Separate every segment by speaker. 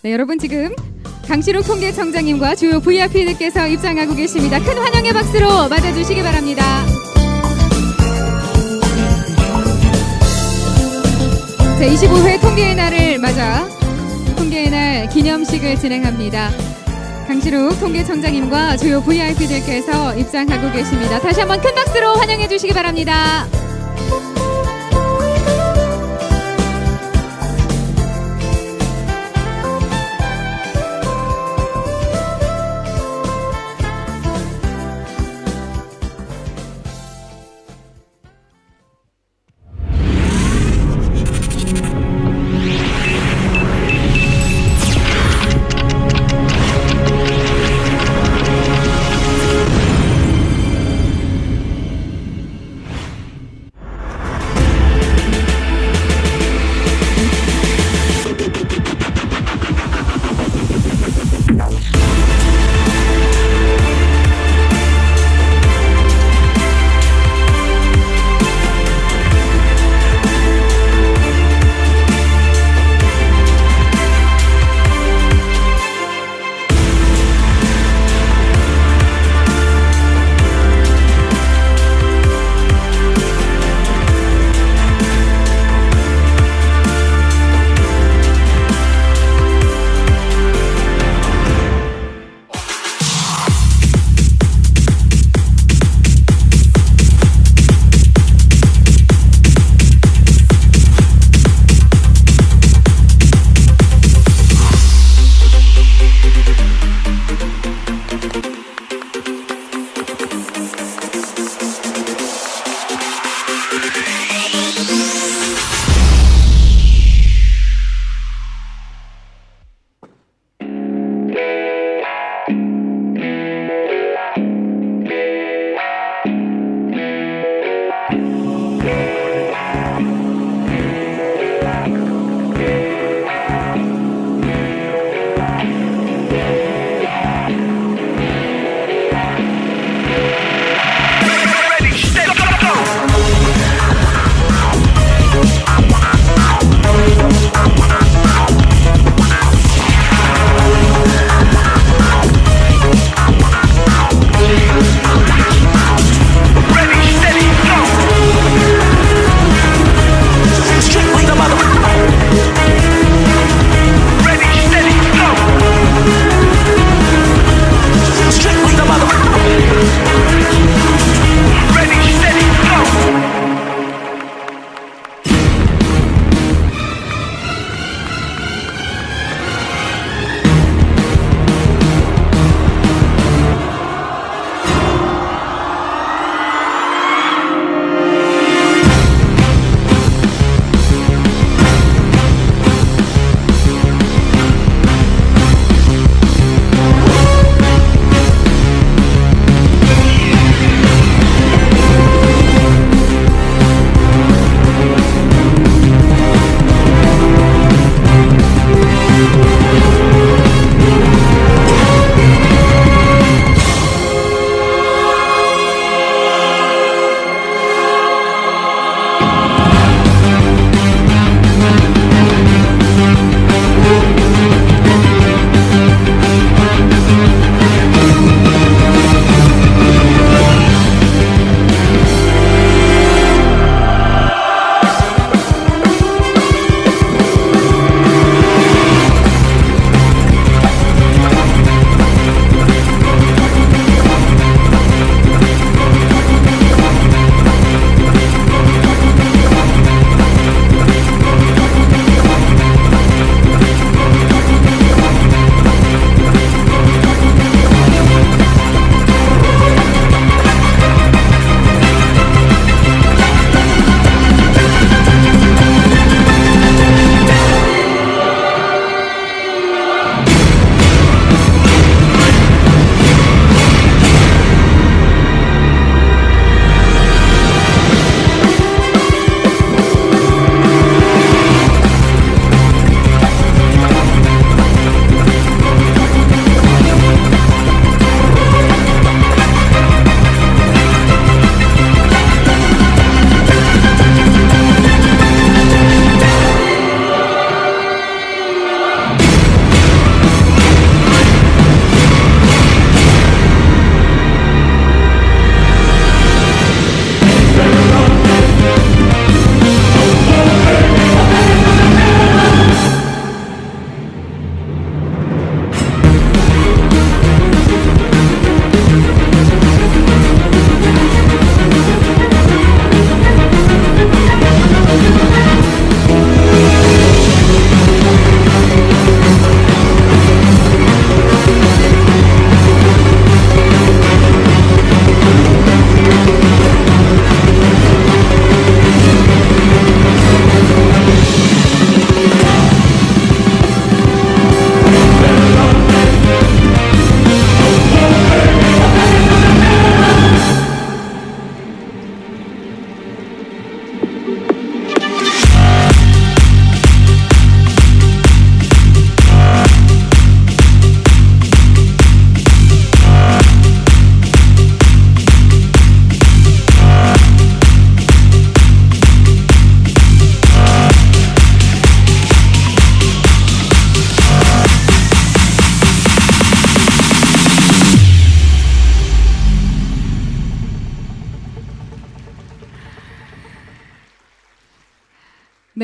Speaker 1: 네, 여러분 지금 강시록 통계청장님과 주요 VIP들께서 입장하고 계십니다. 큰 환영의 박수로 맞아주시기 바랍니다. 제25회 통계의 날을 맞아 통계의 날 기념식을 진행합니다. 강시록 통계청장님과 주요 VIP들께서 입장하고 계십니다. 다시 한번 큰 박수로 환영해 주시기 바랍니다.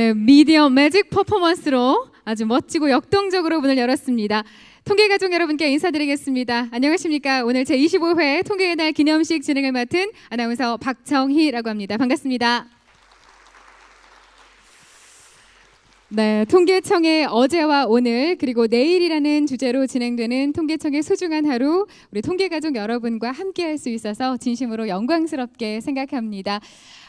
Speaker 1: 네, 미디어 매직 퍼포먼스로 아주 멋지고 역동적으로 문을 열었습니다. 통계가족 여러분께 인사드리겠습니다. 안녕하십니까? 오늘 제25회 통계의 날 기념식 진행을 맡은 아나운서 박정희라고 합니다. 반갑습니다. 네, 통계청의 어제와 오늘 그리고 내일이라는 주제로 진행되는 통계청의 소중한 하루, 우리 통계가족 여러분과 함께할 수 있어서 진심으로 영광스럽게 생각합니다.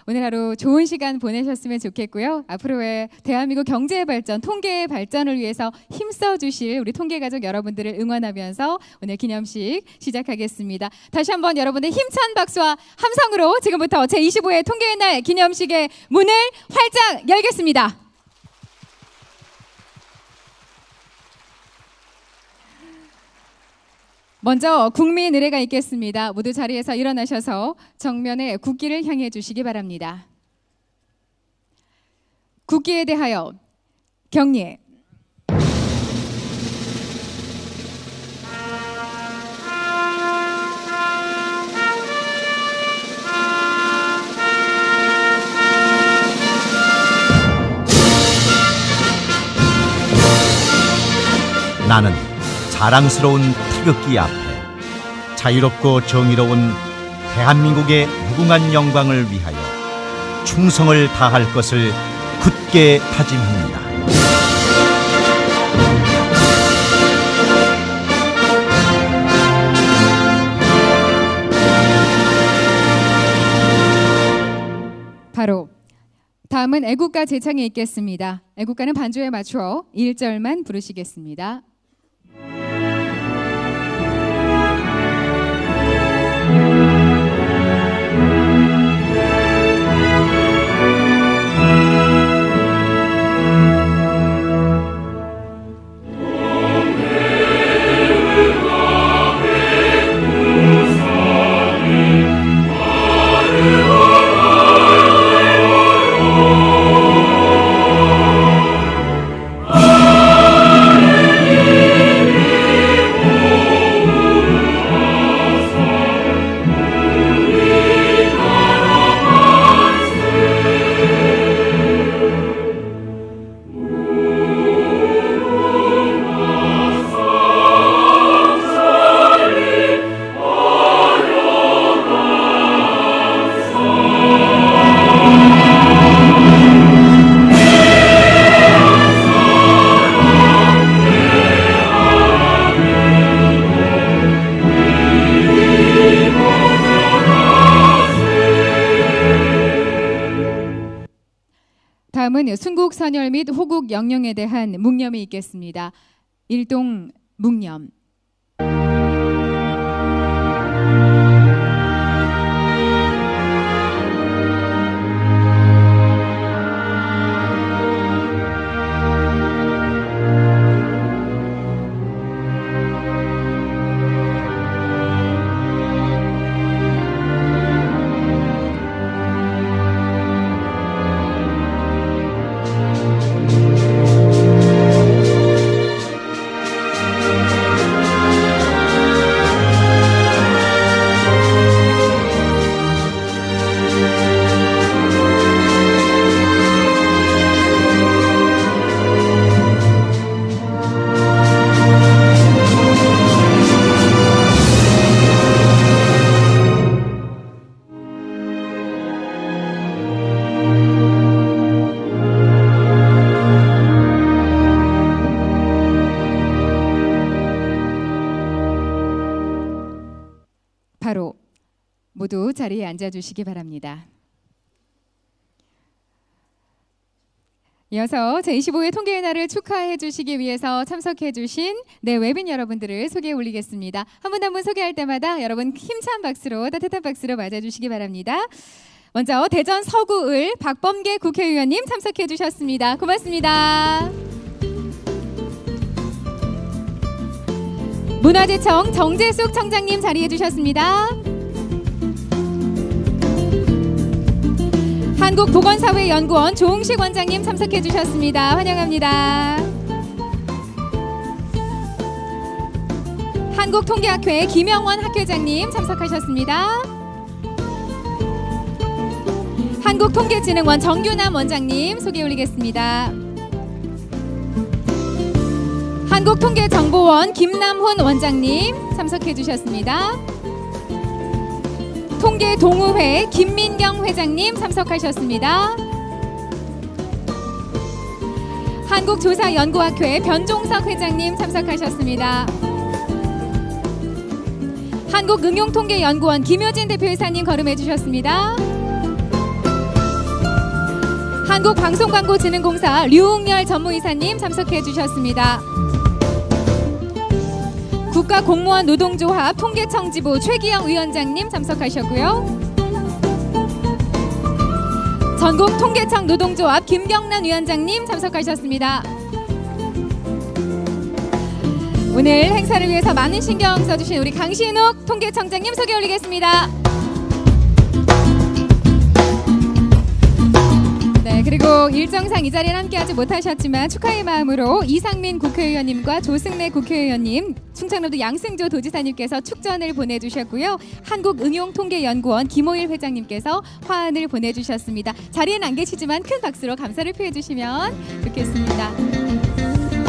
Speaker 1: 오늘 하루 좋은 시간 보내셨으면 좋겠고요. 앞으로의 대한민국 경제의 발전, 통계의 발전을 위해서 힘써 주실 우리 통계가족 여러분들을 응원하면서 오늘 기념식 시작하겠습니다. 다시 한번 여러분의 힘찬 박수와 함성으로 지금부터 제25회 통계의 날 기념식의 문을 활짝 열겠습니다. 먼저 국민 의례가 있겠습니다. 모두 자리에서 일어나셔서 정면에 국기를 향해 주시기 바랍니다. 국기에 대하여 경례.
Speaker 2: 나는 자랑스러운 태극기 앞에 자유롭고 정의로운 대한민국의 무궁한 영광을 위하여 충성을 다할 것을 굳게 다짐합니다.
Speaker 1: 바로 다음은 애국가 제창에 있겠습니다. 애국가는 반주에 맞추어 1절만 부르시겠습니다. 다음은 순국 선열 및 호국 영령에 대한 묵념이 있겠습니다. 일동 묵념. 바로 모두 자리에 앉아주시기 바랍니다. 이어서 제25회 통계의 날을 축하해 주시기 위해서 참석해 주신 외빈 여러분들을 소개해 올리겠습니다. 한 분 한 분 소개할 때마다 여러분 힘찬 박수로, 따뜻한 박수로 맞아주시기 바랍니다. 먼저 대전 서구을 박범계 국회의원님 참석해 주셨습니다. 고맙습니다. 문화재청 정재숙 청장님 자리해 주셨습니다. 한국보건사회연구원 조홍식 원장님 참석해 주셨습니다. 환영합니다. 한국통계학회 김영원 학회장님 참석하셨습니다. 한국통계진흥원 정규남 원장님 소개 올리겠습니다. 한국통계정보원 김남훈 원장님 참석해 주셨습니다. 통계동우회 김민경 회장님 참석하셨습니다. 한국조사연구학회 변종석 회장님 참석하셨습니다. 한국응용통계연구원 김효진 대표이사님 거름해 주셨습니다. 한국방송광고진흥공사 류웅열 전무이사님 참석해 주셨습니다. 국가공무원 노동조합 통계청지부 최기영 위원장님 참석하셨고요. 전국통계청 노동조합 김경란 위원장님 참석하셨습니다. 오늘 행사를 위해서 많은 신경 써주신 우리 강신욱 통계청장님 소개 올리겠습니다. 네, 그리고 일정상 이 자리에 함께하지 못하셨지만 축하의 마음으로 이상민 국회의원님과 조승래 국회의원님, 충청남도 양승조 도지사님께서 축전을 보내주셨고요. 한국응용통계연구원 김호일 회장님께서 화환을 보내주셨습니다. 자리에는 안 계시지만 큰 박수로 감사를 표해주시면 좋겠습니다.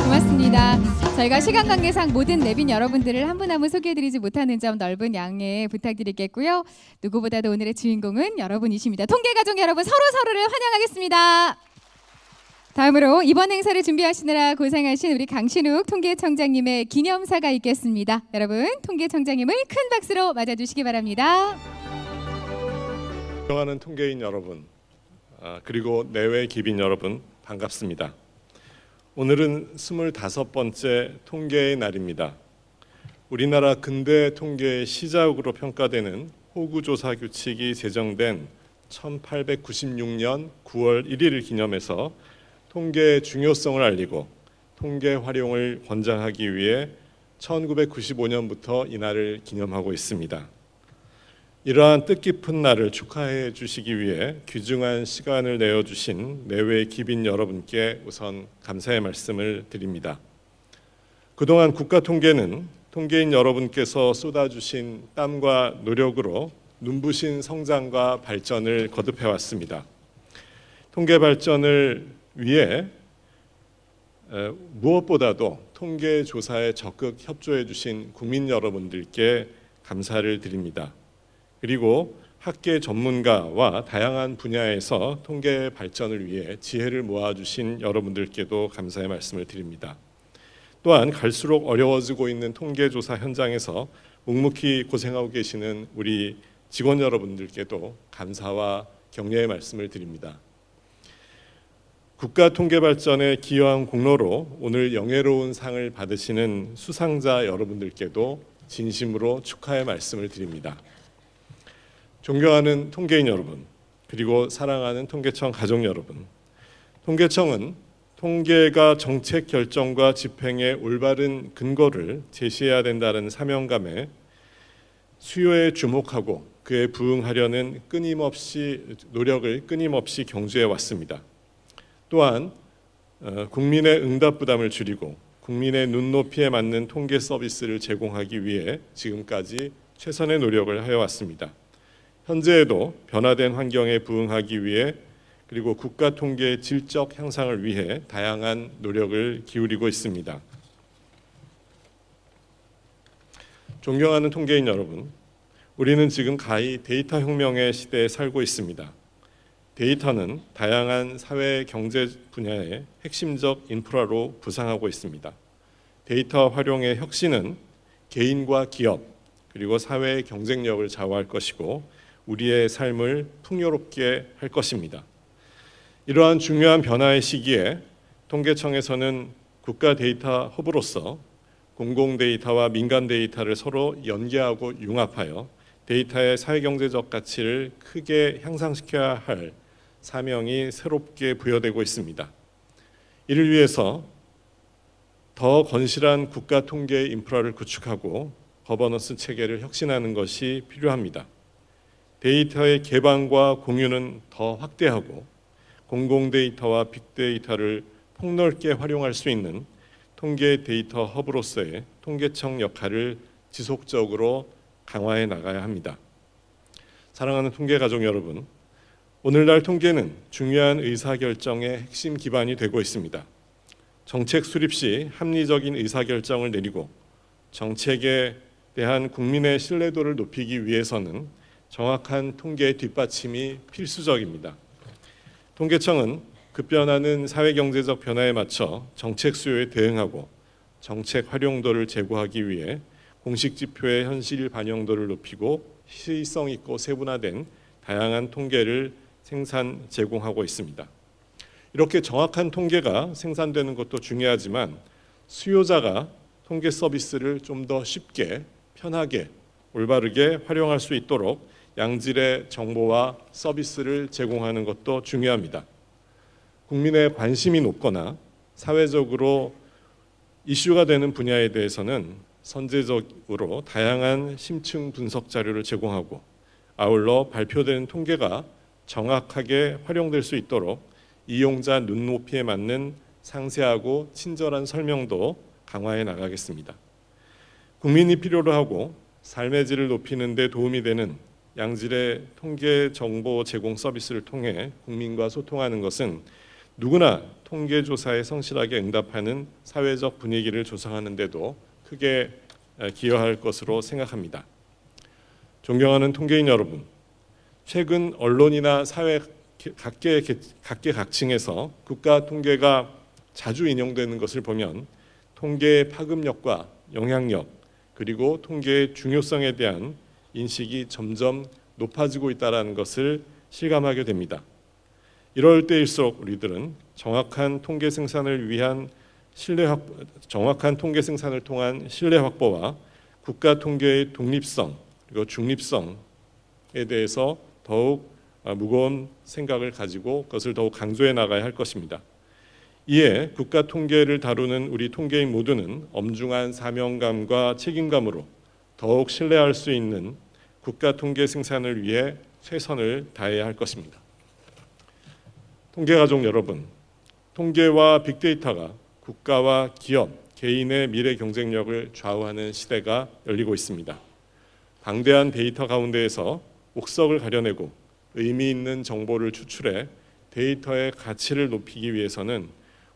Speaker 1: 고맙습니다. 저희가 시간 관계상 모든 내빈 여러분들을 한 분 한 분 소개해드리지 못하는 점 넓은 양해 부탁드리겠고요. 누구보다도 오늘의 주인공은 여러분이십니다. 통계가족 여러분, 서로를 환영하겠습니다. 다음으로 이번 행사를 준비하시느라 고생하신 우리 강신욱 통계청장님의 기념사가 있겠습니다. 여러분, 통계청장님을 큰 박수로 맞아주시기 바랍니다.
Speaker 3: 존경하는 통계인 여러분, 그리고 내외 기빈 여러분, 반갑습니다. 오늘은 25번째 통계의 날입니다. 우리나라 근대 통계의 시작으로 평가되는 호구조사 규칙이 제정된 1896년 9월 1일을 기념해서 통계의 중요성을 알리고 통계 활용을 권장하기 위해 1995년부터 이날을 기념하고 있습니다. 이러한 뜻깊은 날을 축하해 주시기 위해 귀중한 시간을 내어주신 내외 기빈 여러분께 우선 감사의 말씀을 드립니다. 그동안 국가통계는 통계인 여러분께서 쏟아주신 땀과 노력으로 눈부신 성장과 발전을 거듭해 왔습니다. 통계 발전을 위해 무엇보다도 통계 조사에 적극 협조해 주신 국민 여러분들께 감사를 드립니다. 그리고 학계 전문가와 다양한 분야에서 통계 발전을 위해 지혜를 모아주신 여러분들께도 감사의 말씀을 드립니다. 또한 갈수록 어려워지고 있는 통계조사 현장에서 묵묵히 고생하고 계시는 우리 직원 여러분들께도 감사와 격려의 말씀을 드립니다. 국가 통계 발전에 기여한 공로로 오늘 영예로운 상을 받으시는 수상자 여러분들께도 진심으로 축하의 말씀을 드립니다. 존경하는 통계인 여러분, 그리고 사랑하는 통계청 가족 여러분, 통계청은 통계가 정책 결정과 집행의 올바른 근거를 제시해야 된다는 사명감에 수요에 주목하고 그에 부응하려는 노력을 끊임없이 경주해 왔습니다. 또한 국민의 응답 부담을 줄이고 국민의 눈높이에 맞는 통계 서비스를 제공하기 위해 지금까지 최선의 노력을 해왔습니다. 현재에도 변화된 환경에 부응하기 위해 그리고 국가 통계의 질적 향상을 위해 다양한 노력을 기울이고 있습니다. 존경하는 통계인 여러분, 우리는 지금 가히 데이터 혁명의 시대에 살고 있습니다. 데이터는 다양한 사회 경제 분야의 핵심적 인프라로 부상하고 있습니다. 데이터 활용의 혁신은 개인과 기업 그리고 사회의 경쟁력을 좌우할 것이고 우리의 삶을 풍요롭게 할 것입니다. 이러한 중요한 변화의 시기에 통계청에서는 국가 데이터 허브로서 공공 데이터와 민간 데이터를 서로 연계하고 융합하여 데이터의 사회경제적 가치를 크게 향상시켜야 할 사명이 새롭게 부여되고 있습니다. 이를 위해서 더 건실한 국가 통계 인프라를 구축하고 거버넌스 체계를 혁신하는 것이 필요합니다. 데이터의 개방과 공유는 더 확대하고 공공 데이터와 빅데이터를 폭넓게 활용할 수 있는 통계 데이터 허브로서의 통계청 역할을 지속적으로 강화해 나가야 합니다. 사랑하는 통계 가족 여러분, 오늘날 통계는 중요한 의사결정의 핵심 기반이 되고 있습니다. 정책 수립 시 합리적인 의사결정을 내리고 정책에 대한 국민의 신뢰도를 높이기 위해서는 정확한 통계 뒷받침이 필수적입니다. 통계청은 급변하는 사회경제적 변화에 맞춰 정책 수요에 대응하고 정책 활용도를 제고하기 위해 공식 지표의 현실 반영도를 높이고 시의성 있고 세분화된 다양한 통계를 제공하고 있습니다. 이렇게 정확한 통계가 생산되는 것도 중요하지만 수요자가 통계 서비스를 좀 더 쉽게, 편하게, 올바르게 활용할 수 있도록 양질의 정보와 서비스를 제공하는 것도 중요합니다. 국민의 관심이 높거나 사회적으로 이슈가 되는 분야에 대해서는 선제적으로 다양한 심층 분석 자료를 제공하고 아울러 발표되는 통계가 정확하게 활용될 수 있도록 이용자 눈높이에 맞는 상세하고 친절한 설명도 강화해 나가겠습니다. 국민이 필요로 하고 삶의 질을 높이는 데 도움이 되는 양질의 통계 정보 제공 서비스를 통해 국민과 소통하는 것은 누구나 통계 조사에 성실하게 응답하는 사회적 분위기를 조성하는 데도 크게 기여할 것으로 생각합니다. 존경하는 통계인 여러분, 최근 언론이나 사회 각계각층에서 국가 통계가 자주 인용되는 것을 보면 통계의 파급력과 영향력 그리고 통계의 중요성에 대한 인식이 점점 높아지고 있다는 것을 실감하게 됩니다. 이럴 때일수록 우리들은 정확한 통계 생산을 통한 신뢰 확보와 국가 통계의 독립성 그리고 중립성에 대해서 더욱 무거운 생각을 가지고 그것을 더욱 강조해 나가야 할 것입니다. 이에 국가 통계를 다루는 우리 통계인 모두는 엄중한 사명감과 책임감으로 더욱 신뢰할 수 있는 국가 통계 생산을 위해 최선을 다해야 할 것입니다. 통계가족 여러분, 통계와 빅데이터가 국가와 기업, 개인의 미래 경쟁력을 좌우하는 시대가 열리고 있습니다. 방대한 데이터 가운데에서 옥석을 가려내고 의미 있는 정보를 추출해 데이터의 가치를 높이기 위해서는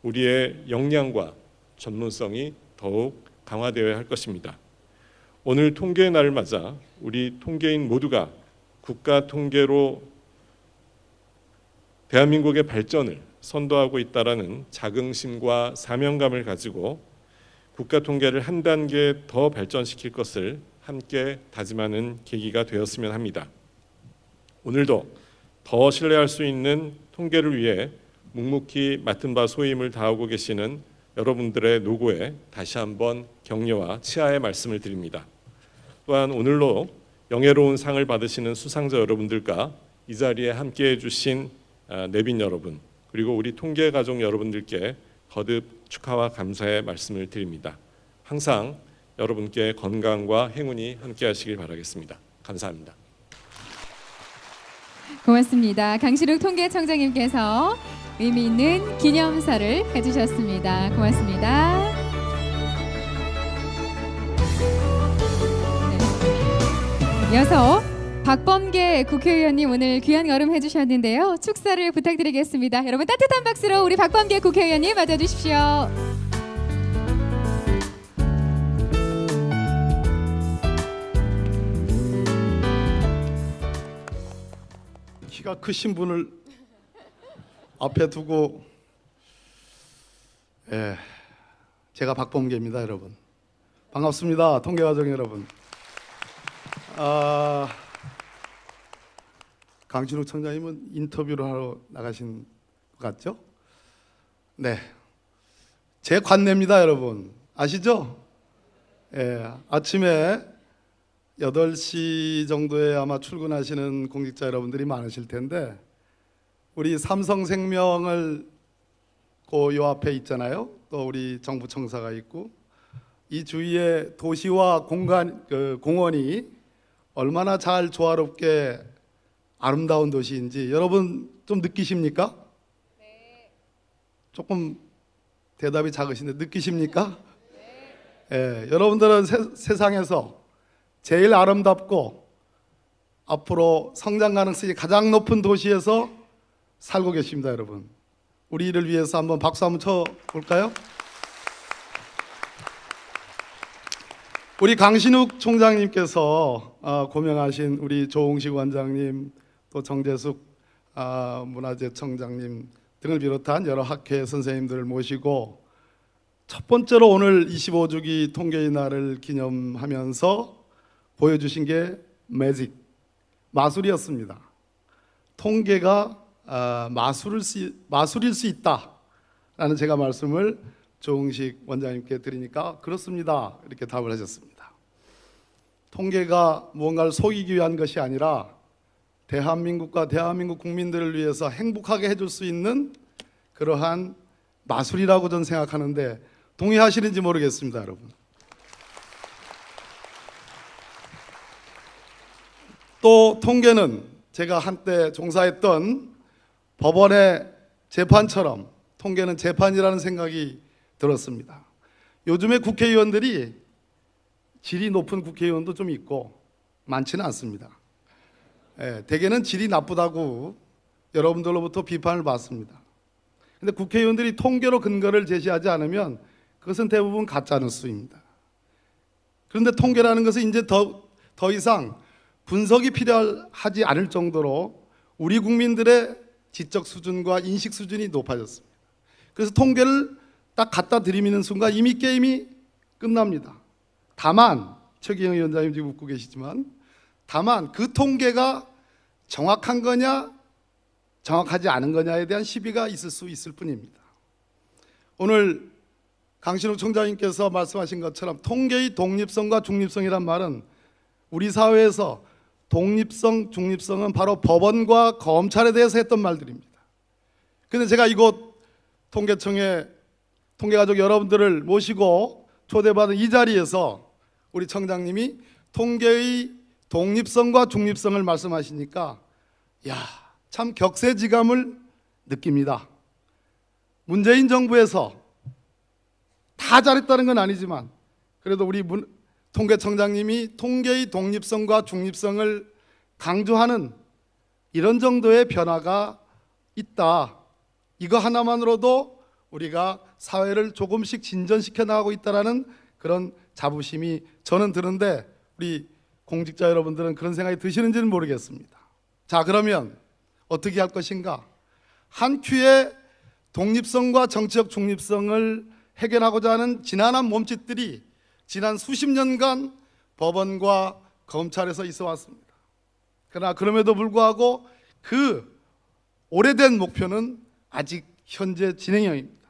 Speaker 3: 우리의 역량과 전문성이 더욱 강화되어야 할 것입니다. 오늘 통계의 날을 맞아 우리 통계인 모두가 국가 통계로 대한민국의 발전을 선도하고 있다라는 자긍심과 사명감을 가지고 국가 통계를 한 단계 더 발전시킬 것을 함께 다짐하는 계기가 되었으면 합니다. 오늘도 더 신뢰할 수 있는 통계를 위해 묵묵히 맡은 바 소임을 다하고 계시는 여러분들의 노고에 다시 한번 격려와 치하의 말씀을 드립니다. 또한 오늘로 영예로운 상을 받으시는 수상자 여러분들과 이 자리에 함께해 주신 내빈 여러분 그리고 우리 통계 가족 여러분들께 거듭 축하와 감사의 말씀을 드립니다. 항상 여러분께 건강과 행운이 함께하시길 바라겠습니다. 감사합니다.
Speaker 1: 고맙습니다. 강신욱 통계청장님께서 의미 있는 기념사를 해주셨습니다. 고맙습니다. 네. 이어서 박범계 국회의원님 오늘 귀한 걸음 해주셨는데요. 축사를 부탁드리겠습니다. 여러분 따뜻한 박수로 우리 박범계 국회의원님 맞아주십시오.
Speaker 4: 키가 크신 분을 앞에 두고 제가 박범계입니다. 여러분 반갑습니다. 통계가족 여러분. 강신욱 청장님은 인터뷰를 하러 나가신 것 같죠? 네, 제 관내입니다. 여러분 아시죠? 아침에 8시 정도에 아마 출근하시는 공직자 여러분들이 많으실 텐데 우리 삼성생명을 요 앞에 있잖아요. 또 우리 정부청사가 있고 이 주위에 도시와 공원이 얼마나 잘 조화롭게 아름다운 도시인지 여러분 좀 느끼십니까? 네. 조금 대답이 작으신데 느끼십니까? 네. 여러분들은 세상에서 제일 아름답고 앞으로 성장 가능성이 가장 높은 도시에서 살고 계십니다, 여러분. 우리를 위해서 한번 박수 한번 쳐볼까요? 우리 강신욱 총장님께서 고명하신 우리 조홍식 원장님, 또 정재숙 문화재청장님 등을 비롯한 여러 학회 선생님들을 모시고 첫 번째로 오늘 25주기 통계의 날을 기념하면서 보여주신 게 매직, 마술이었습니다. 통계가 마술일 수 있다라는 제가 말씀을 조홍식 원장님께 드리니까 그렇습니다, 이렇게 답을 하셨습니다. 통계가 무언가를 속이기 위한 것이 아니라 대한민국과 대한민국 국민들을 위해서 행복하게 해줄 수 있는 그러한 마술이라고 저는 생각하는데 동의하시는지 모르겠습니다, 여러분. 또 통계는 제가 한때 종사했던 법원의 재판처럼 통계는 재판이라는 생각이 들었습니다. 요즘에 국회의원들이 질이 높은 국회의원도 좀 있고 많지는 않습니다. 대개는 질이 나쁘다고 여러분들로부터 비판을 받습니다. 근데 국회의원들이 통계로 근거를 제시하지 않으면 그것은 대부분 가짜 뉴스입니다. 그런데 통계라는 것은 이제 더 이상 분석이 필요하지 않을 정도로 우리 국민들의 지적 수준과 인식 수준이 높아졌습니다. 그래서 통계를 딱 갖다 들이미는 순간 이미 게임이 끝납니다. 다만 최기영 위원장님 지금 웃고 계시지만 다만 그 통계가 정확한 거냐 정확하지 않은 거냐에 대한 시비가 있을 수 있을 뿐입니다. 오늘 강신욱 총장님께서 말씀하신 것처럼 통계의 독립성과 중립성이란 말은 우리 사회에서 독립성, 중립성은 바로 법원과 검찰에 대해서 했던 말들입니다. 그런데 제가 이곳 통계청에 통계가족 여러분들을 모시고 초대받은 이 자리에서 우리 청장님이 통계의 독립성과 중립성을 말씀하시니까 참 격세지감을 느낍니다. 문재인 정부에서 다 잘했다는 건 아니지만 그래도 우리 통계청장님이 통계의 독립성과 중립성을 강조하는 이런 정도의 변화가 있다. 이거 하나만으로도 우리가 사회를 조금씩 진전시켜 나가고 있다는 그런 자부심이 저는 드는데 우리 공직자 여러분들은 그런 생각이 드시는지는 모르겠습니다. 자, 그러면 어떻게 할 것인가? 한 큐의 독립성과 정치적 중립성을 해결하고자 하는 지난한 몸짓들이 지난 수십 년간 법원과 검찰에서 있어 왔습니다. 그러나 그럼에도 불구하고 그 오래된 목표는 아직 현재 진행형입니다.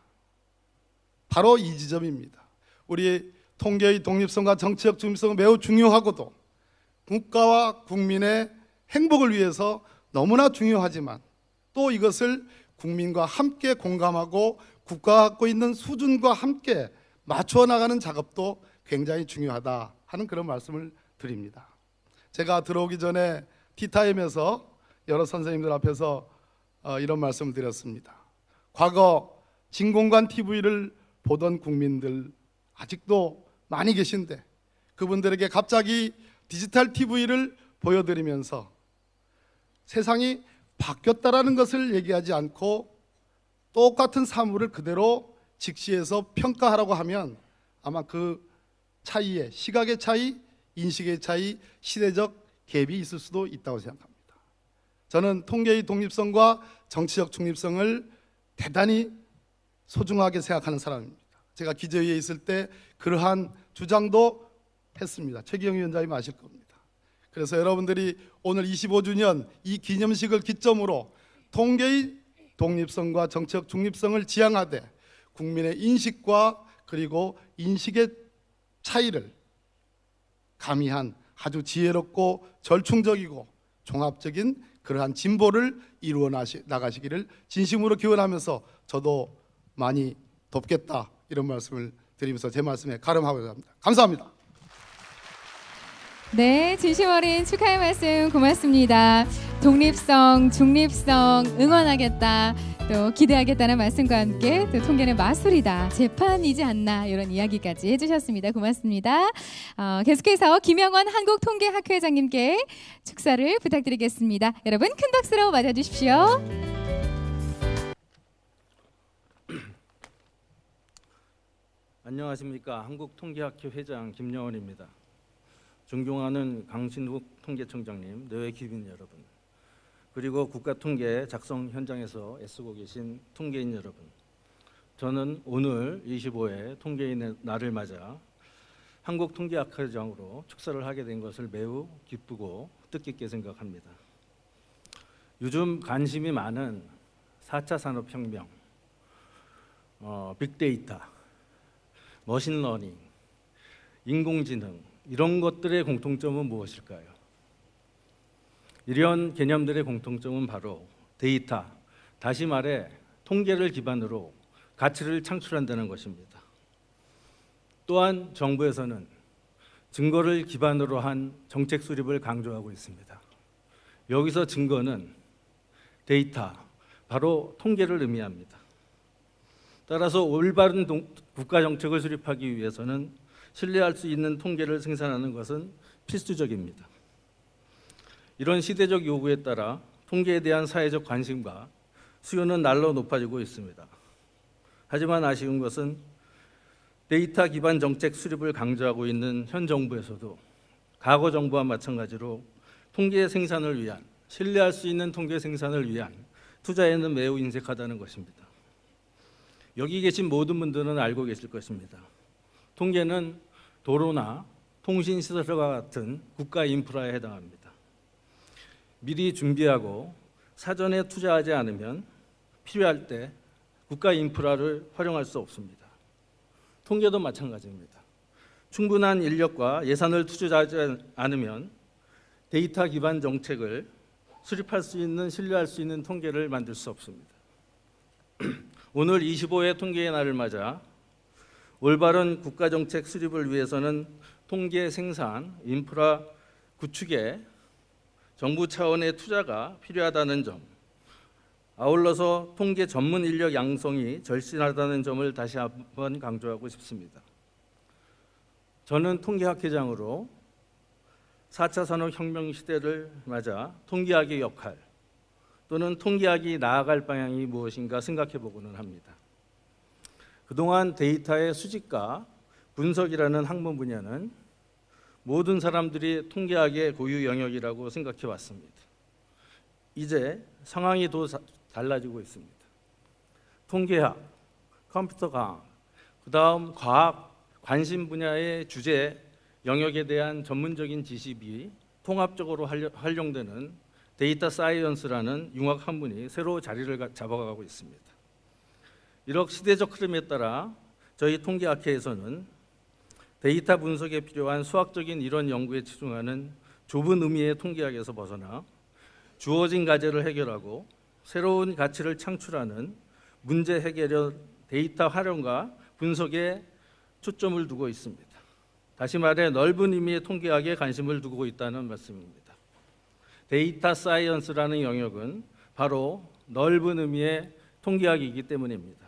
Speaker 4: 바로 이 지점입니다. 우리 통계의 독립성과 정치적 중립성은 매우 중요하고도 국가와 국민의 행복을 위해서 너무나 중요하지만 또 이것을 국민과 함께 공감하고 국가가 갖고 있는 수준과 함께 맞추어 나가는 작업도 굉장히 중요하다 하는 그런 말씀을 드립니다. 제가 들어오기 전에 티타임에서 여러 선생님들 앞에서 이런 말씀을 드렸습니다. 과거 진공관 TV를 보던 국민들 아직도 많이 계신데 그분들에게 갑자기 디지털 TV를 보여드리면서 세상이 바뀌었다라는 것을 얘기하지 않고 똑같은 사물을 그대로 직시해서 평가하라고 하면 아마 그 차이에 시각의 차이, 인식의 차이, 시대적 갭이 있을 수도 있다고 생각합니다. 저는 통계의 독립성과 정치적 중립성을 대단히 소중하게 생각하는 사람입니다. 제가 기재위에 있을 때 그러한 주장도 했습니다. 최기영 위원장님 아실 겁니다. 그래서 여러분들이 오늘 25주년 이 기념식을 기점으로 통계의 독립성과 정치적 중립성을 지향하되 국민의 인식과 그리고 인식의 차이를 가미한 아주 지혜롭고 절충적이고 종합적인 그러한 진보를 이루어 나가시기를 진심으로 기원하면서 저도 많이 돕겠다 이런 말씀을 드리면서 제 말씀에 가름하고자 합니다. 감사합니다.
Speaker 1: 네, 진심 어린 축하의 말씀 고맙습니다. 독립성, 중립성 응원하겠다. 또 기대하겠다는 말씀과 함께 또 통계는 마술이다, 재판이지 않나 이런 이야기까지 해주셨습니다. 고맙습니다. 계속해서 김영원 한국통계학회장님께 축사를 부탁드리겠습니다. 여러분 큰 박수로 맞아주십시오.
Speaker 5: 안녕하십니까. 한국통계학회 회장 김영원입니다. 존경하는 강신욱 통계청장님, 내외 귀빈 여러분, 그리고 국가통계 작성 현장에서 애쓰고 계신 통계인 여러분, 저는 오늘 25회 통계인의 날을 맞아 한국통계학회장으로 축사를 하게 된 것을 매우 기쁘고 뜻깊게 생각합니다. 요즘 관심이 많은 4차 산업혁명, 빅데이터, 머신러닝, 인공지능, 이런 것들의 공통점은 무엇일까요? 이런 개념들의 공통점은 바로 데이터, 다시 말해 통계를 기반으로 가치를 창출한다는 것입니다. 또한 정부에서는 증거를 기반으로 한 정책 수립을 강조하고 있습니다. 여기서 증거는 데이터, 바로 통계를 의미합니다. 따라서 올바른 국가 정책을 수립하기 위해서는 신뢰할 수 있는 통계를 생산하는 것은 필수적입니다. 이런 시대적 요구에 따라 통계에 대한 사회적 관심과 수요는 날로 높아지고 있습니다. 하지만 아쉬운 것은 데이터 기반 정책 수립을 강조하고 있는 현 정부에서도 과거 정부와 마찬가지로 통계 생산을 위한, 신뢰할 수 있는 통계 생산을 위한 투자에는 매우 인색하다는 것입니다. 여기 계신 모든 분들은 알고 계실 것입니다. 통계는 도로나 통신시설과 같은 국가 인프라에 해당합니다. 미리 준비하고 사전에 투자하지 않으면 필요할 때 국가 인프라를 활용할 수 없습니다. 통계도 마찬가지입니다. 충분한 인력과 예산을 투자하지 않으면 데이터 기반 정책을 수립할 수 있는, 신뢰할 수 있는 통계를 만들 수 없습니다. 오늘 25회 통계의 날을 맞아 올바른 국가정책 수립을 위해서는 통계 생산, 인프라 구축에 정부 차원의 투자가 필요하다는 점, 아울러서 통계 전문 인력 양성이 절실하다는 점을 다시 한번 강조하고 싶습니다. 저는 통계학회장으로 4차 산업혁명 시대를 맞아 통계학의 역할 또는 통계학이 나아갈 방향이 무엇인가 생각해 보고는 합니다. 그동안 데이터의 수집과 분석이라는 학문 분야는 모든 사람들이 통계학의 고유 영역이라고 생각해 왔습니다. 이제 상황이 더 달라지고 있습니다. 통계학, 컴퓨터과학, 그다음 과학, 관심 분야의 주제 영역에 대한 전문적인 지식이 통합적으로 활용되는 데이터 사이언스라는 융합 학문이 새로 자리를 잡아가고 있습니다. 이런 시대적 흐름에 따라 저희 통계학회에서는 데이터 분석에 필요한 수학적인 이론 연구에 치중하는 좁은 의미의 통계학에서 벗어나 주어진 과제를 해결하고 새로운 가치를 창출하는 문제 해결 데이터 활용과 분석에 초점을 두고 있습니다. 다시 말해 넓은 의미의 통계학에 관심을 두고 있다는 말씀입니다. 데이터 사이언스라는 영역은 바로 넓은 의미의 통계학이기 때문입니다.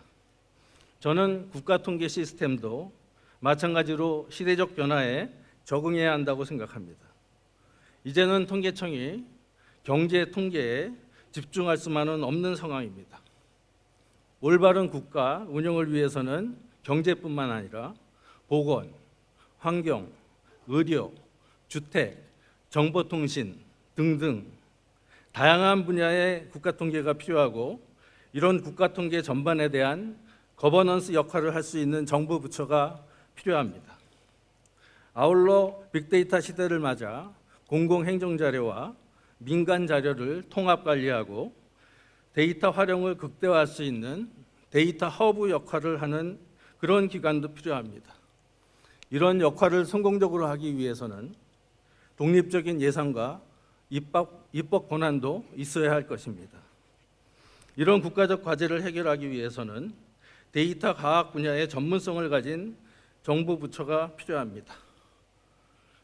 Speaker 5: 저는 국가 통계 시스템도 마찬가지로 시대적 변화에 적응해야 한다고 생각합니다. 이제는 통계청이 경제 통계에 집중할 수만은 없는 상황입니다. 올바른 국가 운영을 위해서는 경제뿐만 아니라 보건, 환경, 의료, 주택, 정보통신 등등 다양한 분야의 국가 통계가 필요하고 이런 국가 통계 전반에 대한 거버넌스 역할을 할 수 있는 정부 부처가 필요합니다. 아울러 빅데이터 시대를 맞아 공공행정자료와 민간 자료를 통합 관리하고 데이터 활용을 극대화할 수 있는 데이터 허브 역할을 하는 그런 기관도 필요합니다. 이런 역할을 성공적으로 하기 위해서는 독립적인 예산과 입법 권한도 있어야 할 것입니다. 이런 국가적 과제를 해결하기 위해서는 데이터 과학 분야의 전문성을 가진 정부 부처가 필요합니다.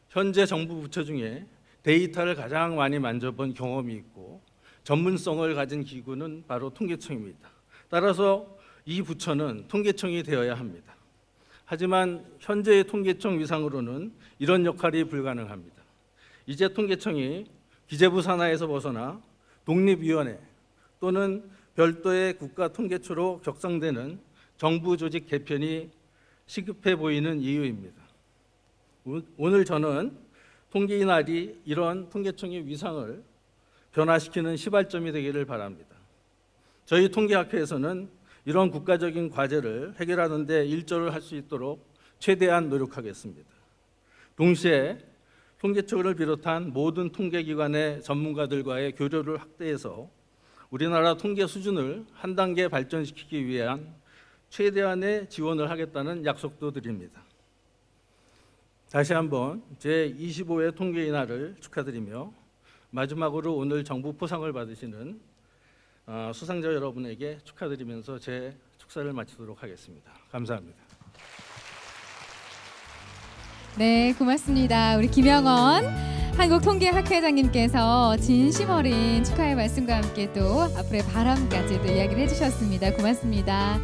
Speaker 5: 현재 정부 부처 중에 데이터를 가장 많이 만져본 경험이 있고 전문성을 가진 기구는 바로 통계청입니다. 따라서 이 부처는 통계청이 되어야 합니다. 하지만 현재의 통계청 위상으로는 이런 역할이 불가능합니다. 이제 통계청이 기재부 산하에서 벗어나 독립위원회 또는 별도의 국가통계처로 격상되는 정부 조직 개편이 시급해 보이는 이유입니다. 오늘 저는 통계이날이 이런 통계청의 위상을 변화시키는 시발점이 되기를 바랍니다. 저희 통계학회에서는 이런 국가적인 과제를 해결하는 데 일조를 할 수 있도록 최대한 노력하겠습니다. 동시에 통계청을 비롯한 모든 통계기관의 전문가들과의 교류를 확대해서 우리나라 통계 수준을 한 단계 발전시키기 위한 최대한의 지원을 하겠다는 약속도 드립니다. 다시 한번 제25회 통계이날을 축하드리며 마지막으로 오늘 정부 포상을 받으시는 수상자 여러분에게 축하드리면서 제 축사를 마치도록 하겠습니다. 감사합니다.
Speaker 1: 네, 고맙습니다. 우리 김영원 한국통계학회장님께서 진심 어린 축하의 말씀과 함께 또 앞으로의 바람까지 또 이야기를 해주셨습니다. 고맙습니다.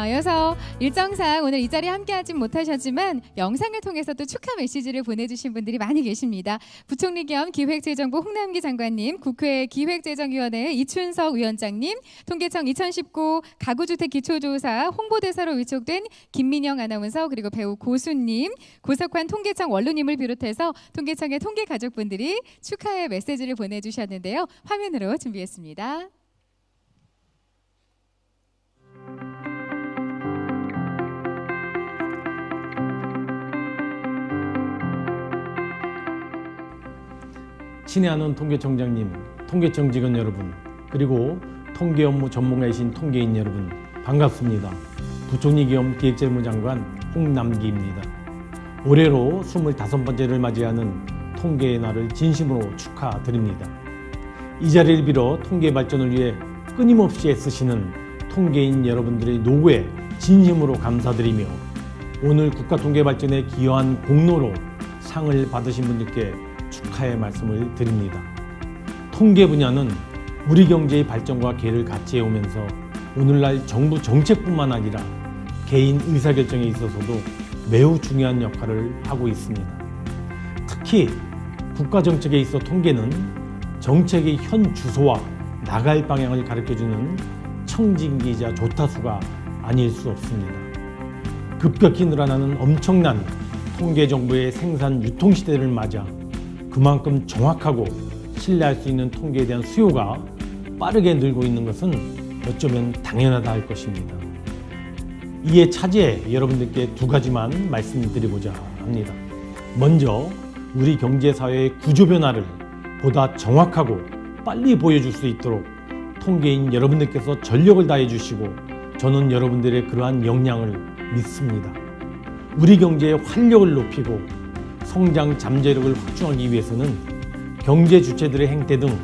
Speaker 1: 이어서 일정상 오늘 이 자리에 함께하진 못하셨지만 영상을 통해서 또 축하 메시지를 보내주신 분들이 많이 계십니다. 부총리 겸 기획재정부 홍남기 장관님, 국회 기획재정위원회 이춘석 위원장님, 통계청 2019 가구주택 기초조사 홍보대사로 위촉된 김민영 아나운서, 그리고 배우 고수님, 고석환 통계청 원로님을 비롯해서 통계청의 통계 가족분들이 축하의 메시지를 보내주셨는데요. 화면으로 준비했습니다.
Speaker 6: 친애하는 통계청장님, 통계청 직원 여러분, 그리고 통계 업무 전문가이신 통계인 여러분, 반갑습니다. 부총리 겸 기획재무장관 홍남기입니다. 올해로 25번째를 맞이하는 통계의 날을 진심으로 축하드립니다. 이 자리를 빌어 통계 발전을 위해 끊임없이 애쓰시는 통계인 여러분들의 노고에 진심으로 감사드리며 오늘 국가통계 발전에 기여한 공로로 상을 받으신 분들께 축하의 말씀을 드립니다. 통계 분야는 우리 경제의 발전과 개를 같이 해오면서 오늘날 정부 정책뿐만 아니라 개인 의사결정에 있어서도 매우 중요한 역할을 하고 있습니다. 특히 국가정책에 있어 통계는 정책의 현 주소와 나갈 방향을 가르쳐주는 청진기이자 조타수가 아닐 수 없습니다. 급격히 늘어나는 엄청난 통계 정보의 생산 유통 시대를 맞아 그만큼 정확하고 신뢰할 수 있는 통계에 대한 수요가 빠르게 늘고 있는 것은 어쩌면 당연하다 할 것입니다. 이에 차제에 여러분들께 두 가지만 말씀드리고자 합니다. 먼저 우리 경제사회의 구조 변화를 보다 정확하고 빨리 보여줄 수 있도록 통계인 여러분들께서 전력을 다해 주시고 저는 여러분들의 그러한 역량을 믿습니다. 우리 경제의 활력을 높이고 성장 잠재력을 확충하기 위해서는 경제 주체들의 행태 등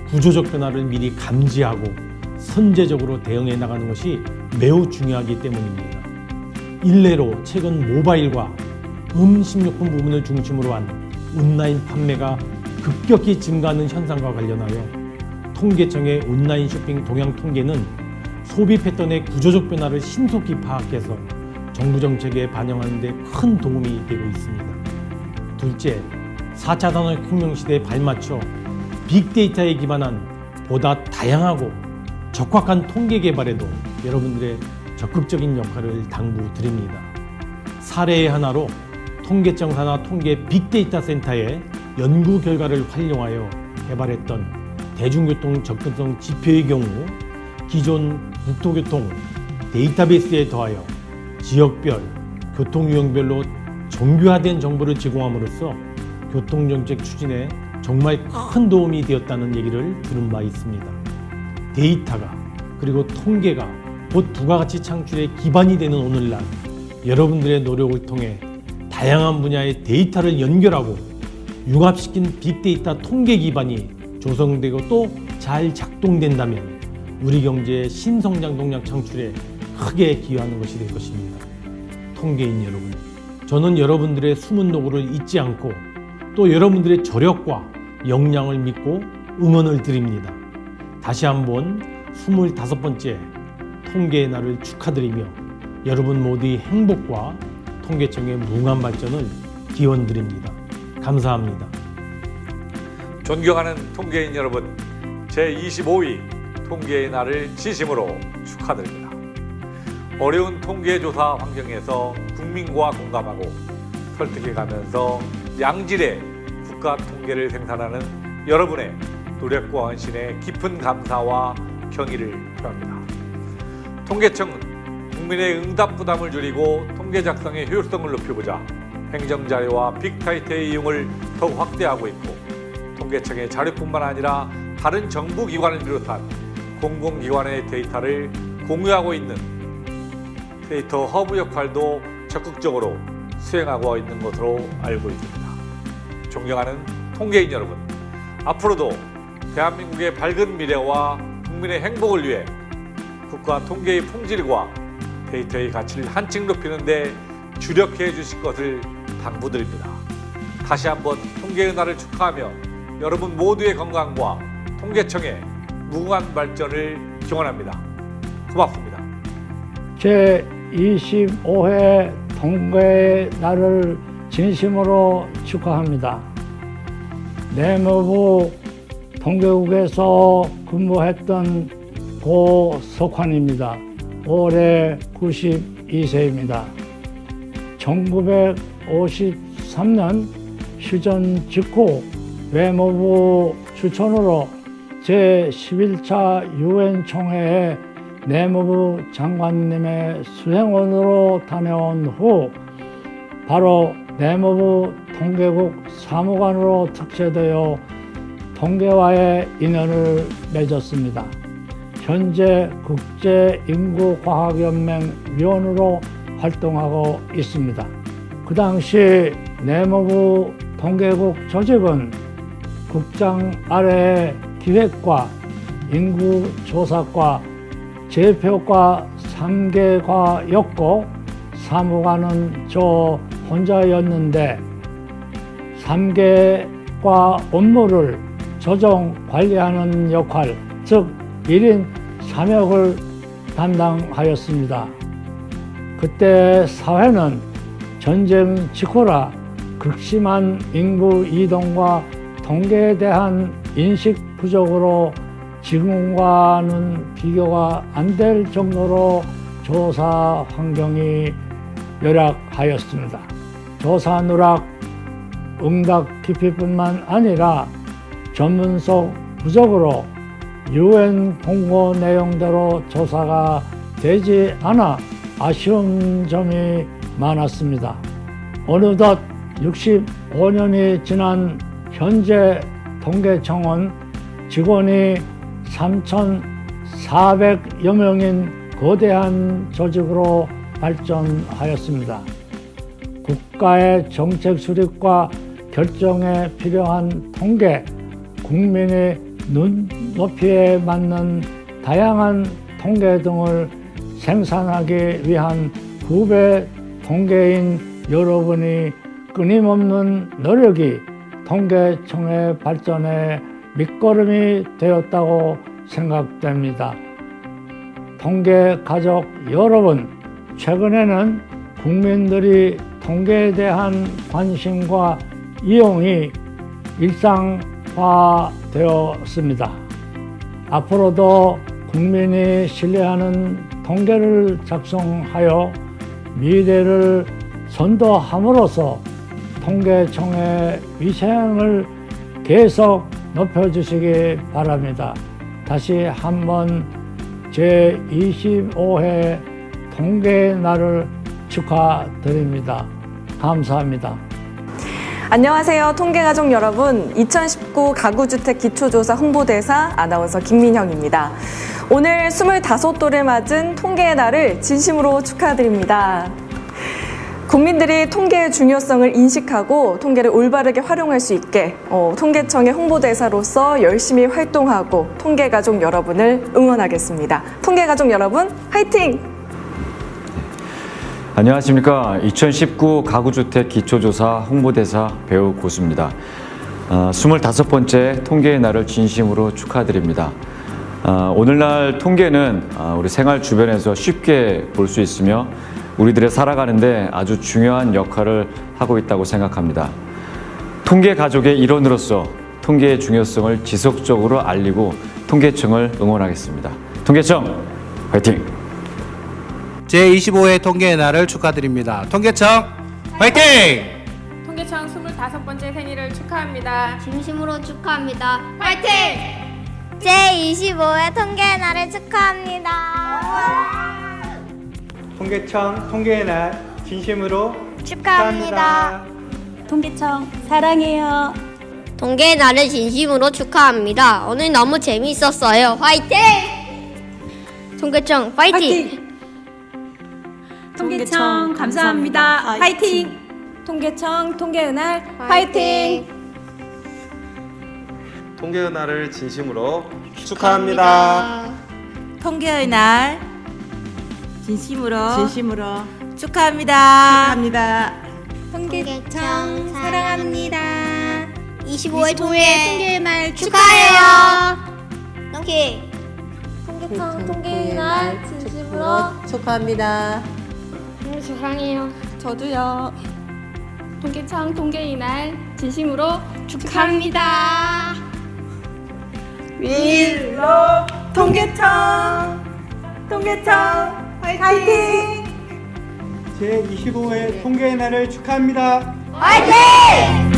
Speaker 6: 구조적 변화를 미리 감지하고 선제적으로 대응해 나가는 것이 매우 중요하기 때문입니다. 일례로 최근 모바일과 식료품 부분을 중심으로 한 온라인 판매가 급격히 증가하는 현상과 관련하여 통계청의 온라인 쇼핑 동향 통계는 소비 패턴의 구조적 변화를 신속히 파악해서 정부 정책에 반영하는 데 큰 도움이 되고 있습니다. 둘째, 4차 산업혁명 시대에 발맞춰 빅데이터에 기반한 보다 다양하고 적확한 통계 개발에도 여러분들의 적극적인 역할을 당부드립니다. 사례의 하나로 통계청 산하 통계 빅데이터 센터의 연구 결과를 활용하여 개발했던 대중교통 접근성 지표의 경우 기존 국토교통 데이터베이스에 더하여 지역별, 교통유형별로 정교화된 정보를 제공함으로써 교통정책 추진에 정말 큰 도움이 되었다는 얘기를 들은 바 있습니다. 데이터가 그리고 통계가 곧 두가 같이 창출의 기반이 되는 오늘날 여러분들의 노력을 통해 다양한 분야의 데이터를 연결하고 융합시킨 빅데이터 통계 기반이 조성되고 또 잘 작동된다면 우리 경제의 신성장 동력 창출에 크게 기여하는 것이 될 것입니다. 통계인 여러분, 저는 여러분들의 숨은 노고를 잊지 않고 또 여러분들의 저력과 역량을 믿고 응원을 드립니다. 다시 한번 25번째 통계의 날을 축하드리며 여러분 모두의 행복과 통계청의 무궁한 발전을 기원드립니다. 감사합니다.
Speaker 7: 존경하는 통계인 여러분, 제25위 통계의 날을 진심으로 축하드립니다. 어려운 통계조사 환경에서 국민과 공감하고 설득해가면서 양질의 국가 통계를 생산하는 여러분의 노력과 헌신에 깊은 감사와 경의를 표합니다. 통계청은 국민의 응답 부담을 줄이고 통계 작성의 효율성을 높이고자 행정자료와 빅데이터의 이용을 더욱 확대하고 있고, 통계청의 자료뿐만 아니라 다른 정부기관을 비롯한 공공기관의 데이터를 공유하고 있는 데이터 허브 역할도 적극적으로 수행하고 있는 것으로 알고 있습니다. 존경하는 통계인 여러분, 앞으로도 대한민국의 밝은 미래와 국민의 행복을 위해 국가 통계의 품질과 데이터의 가치를 한층 높이는 데 주력해 주실 것을 당부드립니다. 다시 한번 통계의 날을 축하하며 여러분 모두의 건강과 통계청의 무궁한 발전을 기원합니다. 고맙습니다.
Speaker 8: 제25회 통계의 날을 진심으로 축하합니다. 내무부 통계국에서 근무했던 고석환입니다. 올해 92세입니다. 1953년 휴전 직후 외무부 추천으로 제11차 UN 총회에 내무부 장관님의 수행원으로 다녀온 후 바로 내무부 통계국 사무관으로 특채되어 통계와의 인연을 맺었습니다. 현재 국제인구과학연맹 위원으로 활동하고 있습니다. 그 당시 내무부 통계국 조직은 국장 아래의 기획과 인구조사과 제표과 3개과였고 사무관은 저 혼자였는데 3개과 업무를 조정 관리하는 역할, 즉 1인 3역을 담당하였습니다. 그때 사회는 전쟁 직후라 극심한 인구 이동과 통계에 대한 인식 부족으로 지금과는 비교가 안 될 정도로 조사 환경이 열악하였습니다. 조사 누락, 응답 깊이뿐만 아니라 전문성 부족으로 UN 공고 내용대로 조사가 되지 않아 아쉬운 점이 많았습니다. 어느덧 65년이 지난 현재 통계청은 직원이 3,400여 명인 거대한 조직으로 발전하였습니다. 국가의 정책 수립과 결정에 필요한 통계, 국민의 눈높이에 맞는 다양한 통계 등을 생산하기 위한 후배 통계인 여러분이 끊임없는 노력이 통계청의 발전에 밑거름이 되었다고 생각됩니다. 통계 가족 여러분, 최근에는 국민들이 통계에 대한 관심과 이용이 일상화되었습니다. 앞으로도 국민이 신뢰하는 통계를 작성하여 미래를 선도함으로써 통계청의 위상을 계속 높여주시기 바랍니다. 다시 한번 제25회 통계의 날을 축하드립니다. 감사합니다.
Speaker 9: 안녕하세요. 통계가족 여러분. 2019 가구주택 기초조사 홍보대사 아나운서 김민형입니다. 오늘 25도를 맞은 통계의 날을 진심으로 축하드립니다. 국민들이 통계의 중요성을 인식하고 통계를 올바르게 활용할 수 있게 통계청의 홍보대사로서 열심히 활동하고 통계가족 여러분을 응원하겠습니다. 통계가족 여러분, 화이팅!
Speaker 10: 안녕하십니까. 2019 가구주택 기초조사 홍보대사 배우 고수입니다. 25번째 통계의 날을 진심으로 축하드립니다. 오늘날 통계는 우리 생활 주변에서 쉽게 볼 수 있으며 우리들의 살아가는데 아주 중요한 역할을 하고 있다고 생각합니다. 통계 가족의 일원으로서 통계의 중요성을 지속적으로 알리고 통계청을 응원하겠습니다. 통계청 화이팅!
Speaker 11: 제25회 통계의 날을 축하드립니다. 통계청 화이팅!
Speaker 12: 통계청 25번째 생일을 축하합니다.
Speaker 13: 진심으로 축하합니다. 화이팅! 제25회 통계의 날을 축하합니다.
Speaker 14: 통계청 통계의 날 진심으로
Speaker 13: 축하합니다.
Speaker 15: 통계청 사랑해요.
Speaker 13: 통계의 날을 진심으로 축하합니다. 오늘 너무 재미있었어요. 화이팅! 통계청 화이팅!
Speaker 15: 통계청 감사합니다. 화이팅! 통계청 통계의 날 화이팅!
Speaker 14: 통계의 날을 진심으로 축하합니다.
Speaker 15: 통계의 날 진심으로 축하합니다.
Speaker 13: 통계청 사랑합니다. 25회 통계의 날 축하해요. 통계청 통계의 날 진심으로
Speaker 15: 축하합니다.
Speaker 12: 사랑해요.
Speaker 15: 저도요.
Speaker 12: 통계청 통계의 날 진심으로 축하합니다.
Speaker 15: 윌로 통계청 화이팅!
Speaker 14: 제25회 통계의 날을 축하합니다.
Speaker 13: 화이팅!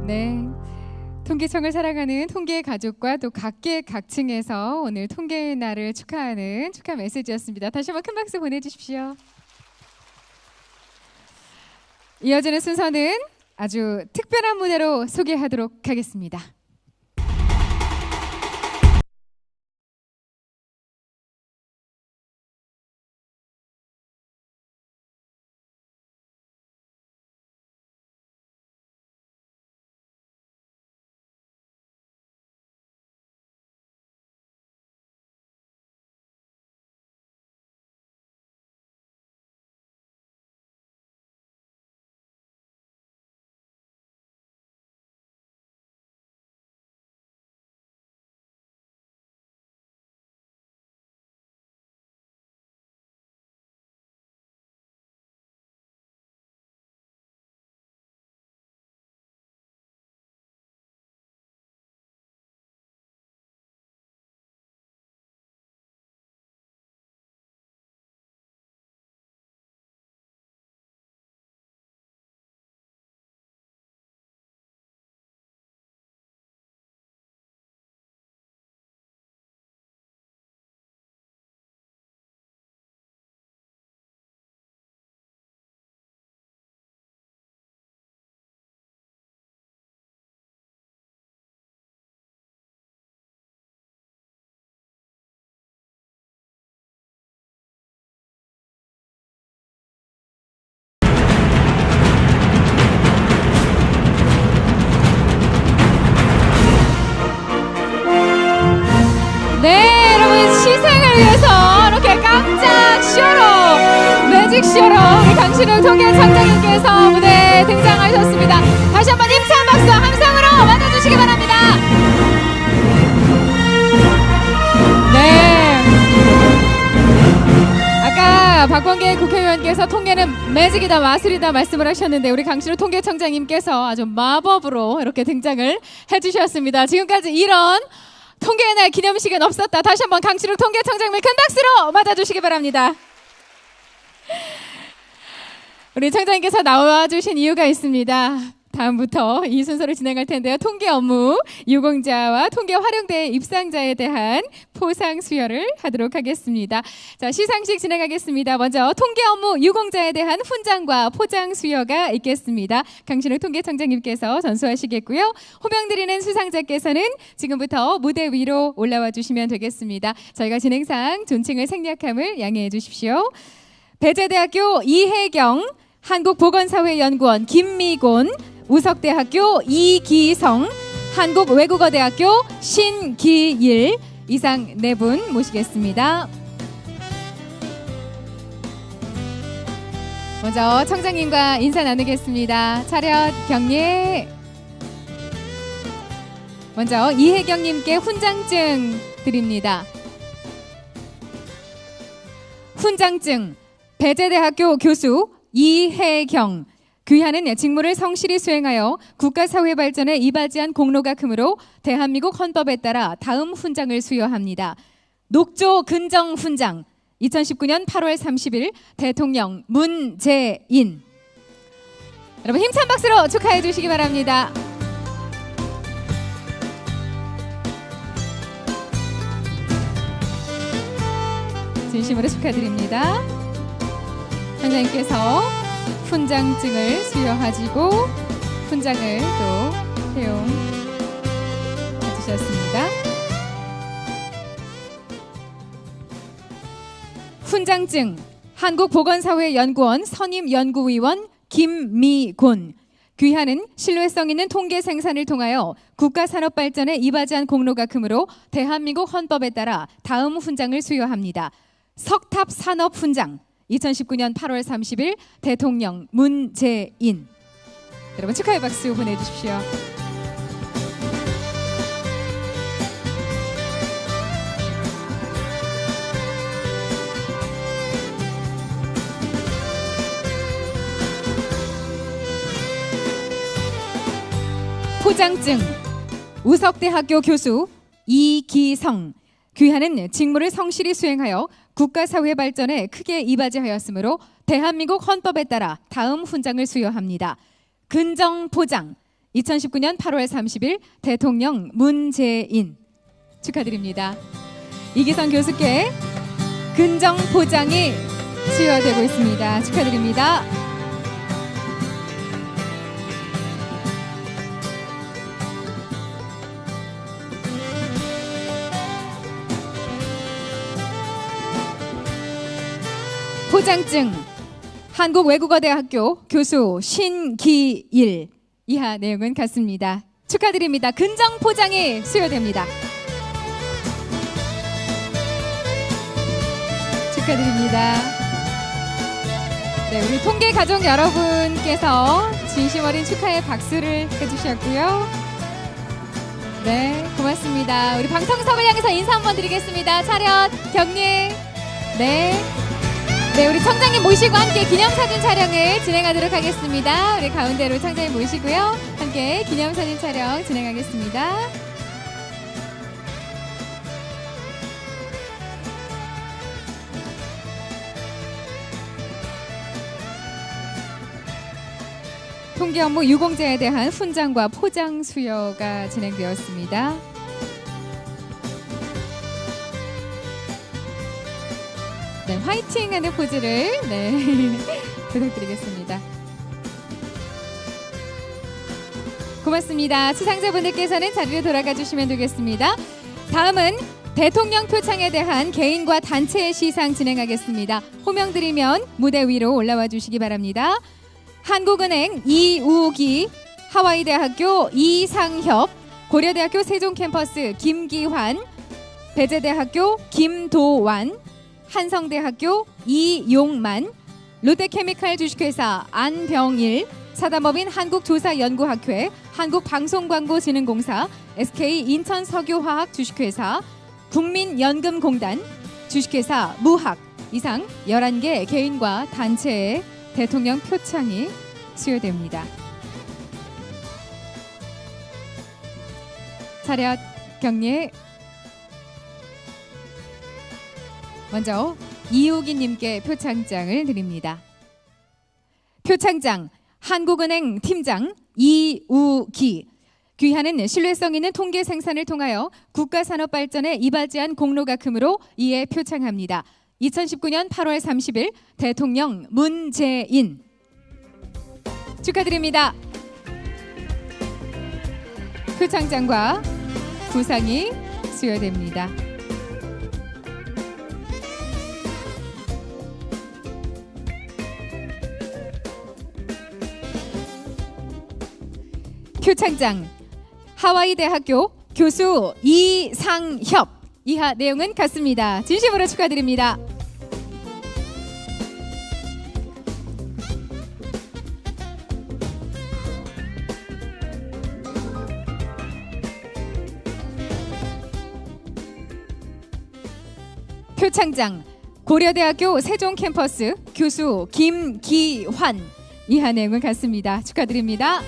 Speaker 1: 네, 통계청을 사랑하는 통계 가족과 또 각계각층에서 오늘 통계의 날을 축하하는 축하 메시지였습니다. 다시 한번 큰 박수 보내주십시오. 이어지는 순서는 아주 특별한 무대로 소개하도록 하겠습니다. 네, 여러분 시상을 위해서 이렇게 깜짝 쇼로 매직 쇼로 우리 강신욱 통계청장님께서 무대에 등장하셨습니다. 다시 한번 힘찬 박수 함성으로 맞아주시기 바랍니다. 네, 아까 박범계 국회의원께서 통계는 매직이다 마술이다 말씀을 하셨는데 우리 강신욱 통계청장님께서 아주 마법으로 이렇게 등장을 해주셨습니다. 지금까지 이런 통계의 날 기념식은 없었다. 다시 한번 강신욱 통계청장님을 큰 박수로 맞아주시기 바랍니다. 우리 청장님께서 나와주신 이유가 있습니다. 다음부터 이 순서를 진행할 텐데요. 통계 업무 유공자와 통계 활용대 입상자에 대한 포상 수여를 하도록 하겠습니다. 자, 시상식 진행하겠습니다. 먼저 통계 업무 유공자에 대한 훈장과 포장 수여가 있겠습니다. 강신욱 통계청장님께서 전수하시겠고요. 호명드리는 수상자께서는 지금부터 무대 위로 올라와 주시면 되겠습니다. 저희가 진행상 존칭을 생략함을 양해해 주십시오. 배재대학교 이혜경, 한국보건사회연구원 김미곤, 우석대학교 이기성, 한국외국어대학교 신기일, 이상 4분 모시겠습니다. 먼저 청장님과 인사 나누겠습니다. 차렷 경례. 먼저 이혜경님께 훈장증 드립니다. 훈장증 배재대학교 교수 이혜경. 귀하는 직무를 성실히 수행하여 국가 사회 발전에 이바지한 공로가 크므로 대한민국 헌법에 따라 다음 훈장을 수여합니다. 녹조 근정 훈장 2019년 8월 30일 대통령 문재인. 여러분 힘찬 박수로 축하해 주시기 바랍니다. 진심으로 축하드립니다. 선생님께서 훈장증을 수여하시고 훈장을 또 채용해 주셨습니다. 훈장증 한국보건사회연구원 선임연구위원 김미곤. 귀하는 신뢰성 있는 통계 생산을 통하여 국가 산업 발전에 이바지한 공로가 크므로 대한민국 헌법에 따라 다음 훈장을 수여합니다. 석탑 산업 훈장 2019년 8월 30일 대통령 문재인. 여러분 축하의 박수 보내주십시오. 포장증 우석대학교 교수 이기성. 귀하는 직무를 성실히 수행하여 국가 사회 발전에 크게 이바지하였으므로 대한민국 헌법에 따라 다음 훈장을 수여합니다. 근정포장 2019년 8월 30일 대통령 문재인. 축하드립니다. 이기성 교수께 근정포장이 수여되고 있습니다. 축하드립니다. 포장증 한국외국어대학교 교수 신기일. 이하 내용은 같습니다. 축하드립니다. 근정포장이 수여됩니다. 축하드립니다. 네, 우리 통계가족 여러분께서 진심 어린 축하의 박수를 해주셨고요. 네, 고맙습니다. 우리 방청석을 향해서 인사 한번 드리겠습니다. 차렷 경례. 네. 네, 우리 청장님 모시고 함께 기념사진 촬영을 진행하도록 하겠습니다. 우리 가운데로 청장님 모시고요. 함께 기념사진 촬영 진행하겠습니다. 통계 업무 유공자에 대한 훈장과 포장 수여가 진행되었습니다. 네, 화이팅 하는 포즈를 부탁드리겠습니다. 고맙습니다. 수상자분들께서는 자리로 돌아가 주시면 되겠습니다. 다음은 대통령 표창에 대한 개인과 단체의 시상 진행하겠습니다. 호명드리면 무대 위로 올라와 주시기 바랍니다. 한국은행 이우기, 하와이대학교 이상협, 고려대학교 세종캠퍼스 김기환, 배재대학교 김도완, 한성대학교 이용만, 롯데케미칼 주식회사 안병일, 사단법인 한국조사연구학회, 한국방송광고진흥공사, SK 인천석유화학 주식회사, 국민연금공단, 주식회사 무학. 이상 11개 개인과 단체의 대통령 표창이 수여됩니다. 차렷 경례. 먼저 이우기님께 표창장을 드립니다. 표창장 한국은행 팀장 이우기. 귀하는 신뢰성 있는 통계 생산을 통하여 국가 산업 발전에 이바지한 공로가 크므로 이에 표창합니다. 2019년 8월 30일 대통령 문재인. 축하드립니다. 표창장과 부상이 수여됩니다. 표창장 하와이대학교 교수 이상협. 이하 내용은 같습니다. 진심으로 축하드립니다. 표창장 고려대학교 세종 캠퍼스 교수 김기환. 이하 내용은 같습니다. 축하드립니다.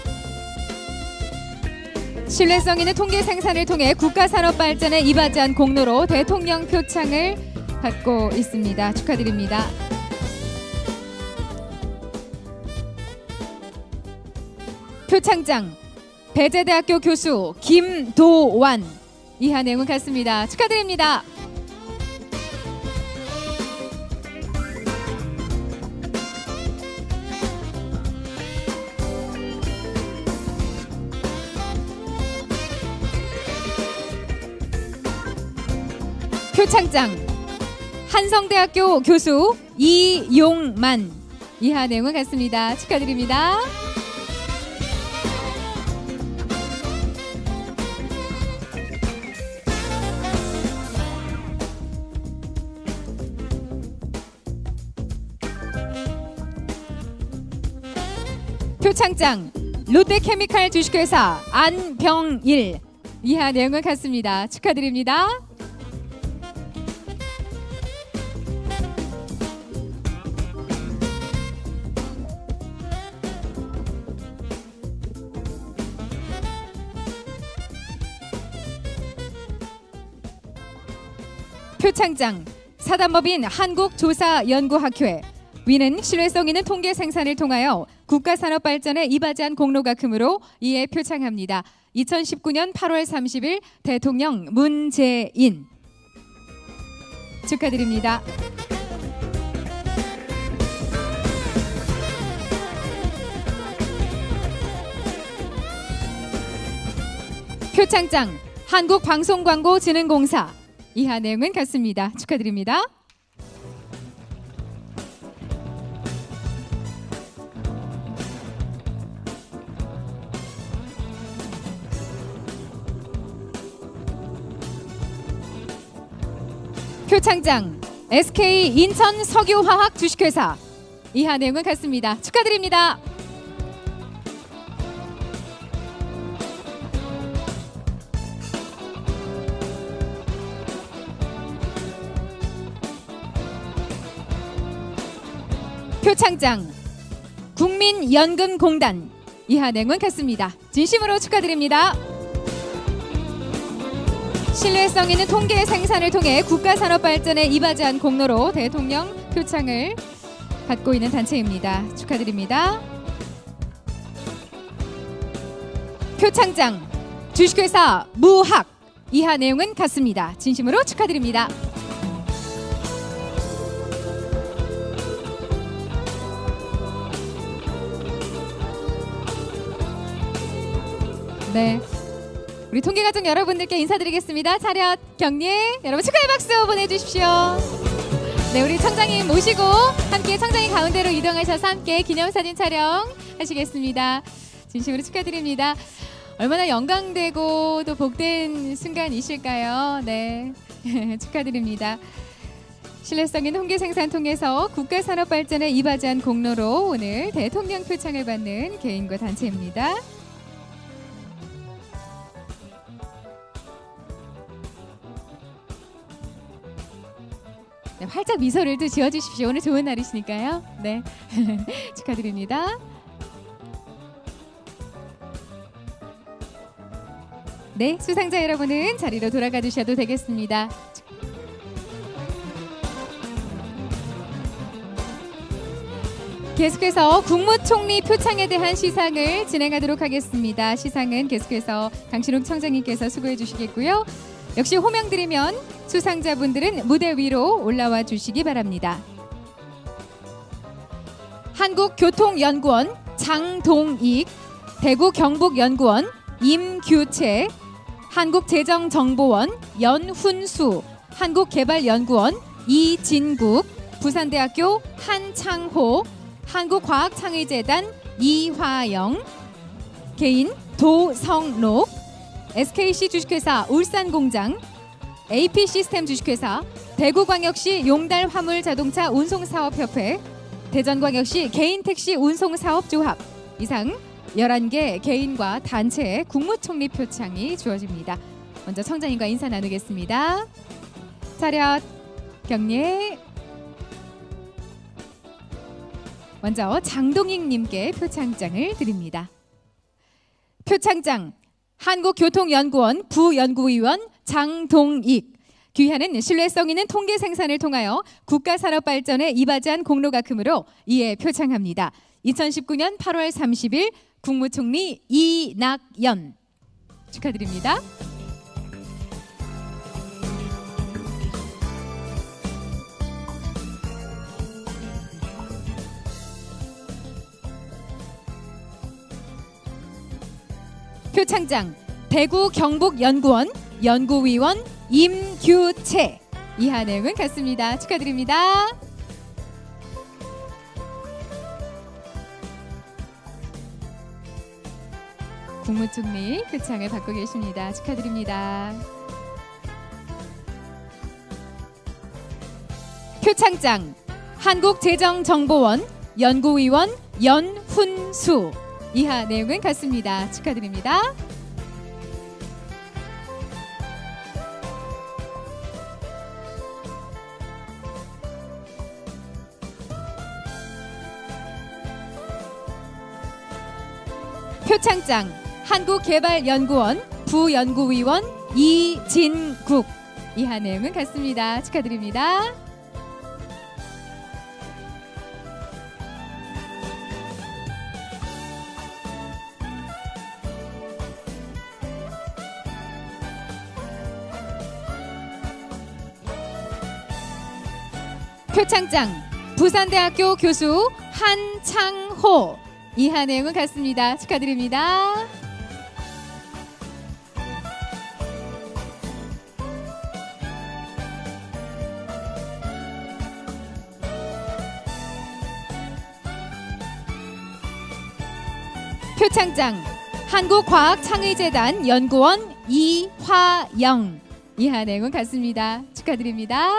Speaker 1: 신뢰성 있는 통계 생산을 통해 국가 산업 발전에 이바지한 공로로 대통령 표창을 받고 있습니다. 축하드립니다. 표창장 배재대학교 교수 김도완. 이하 내용은 같습니다. 축하드립니다. 표창장 한성대학교 교수 이용만. 이하 내용은 같습니다. 축하드립니다. 표창장 롯데케미칼 주식회사 안병일. 이하 내용은 같습니다. 축하드립니다. 표창장 사단법인 한국조사연구학회. 위는 신뢰성 있는 통계 생산을 통하여 국가 산업 발전에 이바지한 공로가 크므로 이에 표창합니다. 2019년 8월 30일 대통령 문재인. 축하드립니다. 표창장 한국방송광고진흥공사. 이하 내용은 같습니다. 축하드립니다. 표창장 SK 인천 석유화학 주식회사. 이하 내용은 같습니다. 축하드립니다. 표창장 국민연금공단. 이하 내용은 같습니다. 진심으로 축하드립니다. 신뢰성 있는 통계 생산을 통해 국가 산업 발전에 이바지한 공로로 대통령 표창을 받고 있는 단체입니다. 축하드립니다. 표창장 주식회사 무학. 이하 내용은 같습니다. 진심으로 축하드립니다. 네, 우리 통계가족 여러분들께 인사드리겠습니다. 차렷 격례. 여러분 축하의 박수 보내주십시오. 네, 우리 청장님 모시고 함께 청장님 가운데로 이동하셔서 함께 기념사진 촬영하시겠습니다. 진심으로 축하드립니다. 얼마나 영광되고 또 복된 순간이실까요? 네, 축하드립니다. 신뢰성 있는 통계 생산 통해서 국가 산업 발전에 이바지한 공로로 오늘 대통령 표창을 받는 개인과 단체입니다. 네, 활짝 미소를 또 지어주십시오. 오늘 좋은 날이시니까요. 네, 축하드립니다. 네, 수상자 여러분은 자리로 돌아가 주셔도 되겠습니다. 계속해서 국무총리 표창에 대한 시상을 진행하도록 하겠습니다. 시상은 계속해서 강신욱 청장님께서 수고해 주시겠고요. 역시 호명드리면 수상자분들은 무대 위로 올라와 주시기 바랍니다. 한국교통연구원 장동익, 대구경북연구원 임규채, 한국재정정보원 연훈수, 한국개발연구원 이진국, 부산대학교 한창호, 한국과학창의재단 이화영, 개인 도성록, SKC 주식회사 울산공장, AP 시스템 주식회사, 대구광역시 용달 화물 자동차 운송사업협회, 대전광역시 개인택시 운송사업조합 이상 11개 개인과 단체의 국무총리 표창이 주어집니다. 먼저 청장님과 인사 나누겠습니다. 차렷 경례. 먼저 장동익님께 표창장을 드립니다. 표창장 한국교통연구원 부연구위원 장동익. 귀하는 신뢰성 있는 통계 생산을 통하여 국가 산업 발전에 이바지한 공로가 크므로 이에 표창합니다. 2019년 8월 30일 국무총리 이낙연 축하드립니다. 표창장 대구 경북연구원 연구위원 임규채. 이하 내용은 같습니다. 축하드립니다. 국무총리 표창을 받고 계십니다. 축하드립니다. 표창장 한국재정정보원 연구위원 연훈수. 이하 내용은 같습니다. 축하드립니다. 표창장 한국개발연구원 부연구위원 이진국. 이하 내용은 같습니다. 축하드립니다. 표창장 부산대학교 교수 한창호. 이하 내용은 같습니다. 축하드립니다. 표창장 한국과학창의재단 연구원 이화영. 이하 내용은 같습니다. 축하드립니다.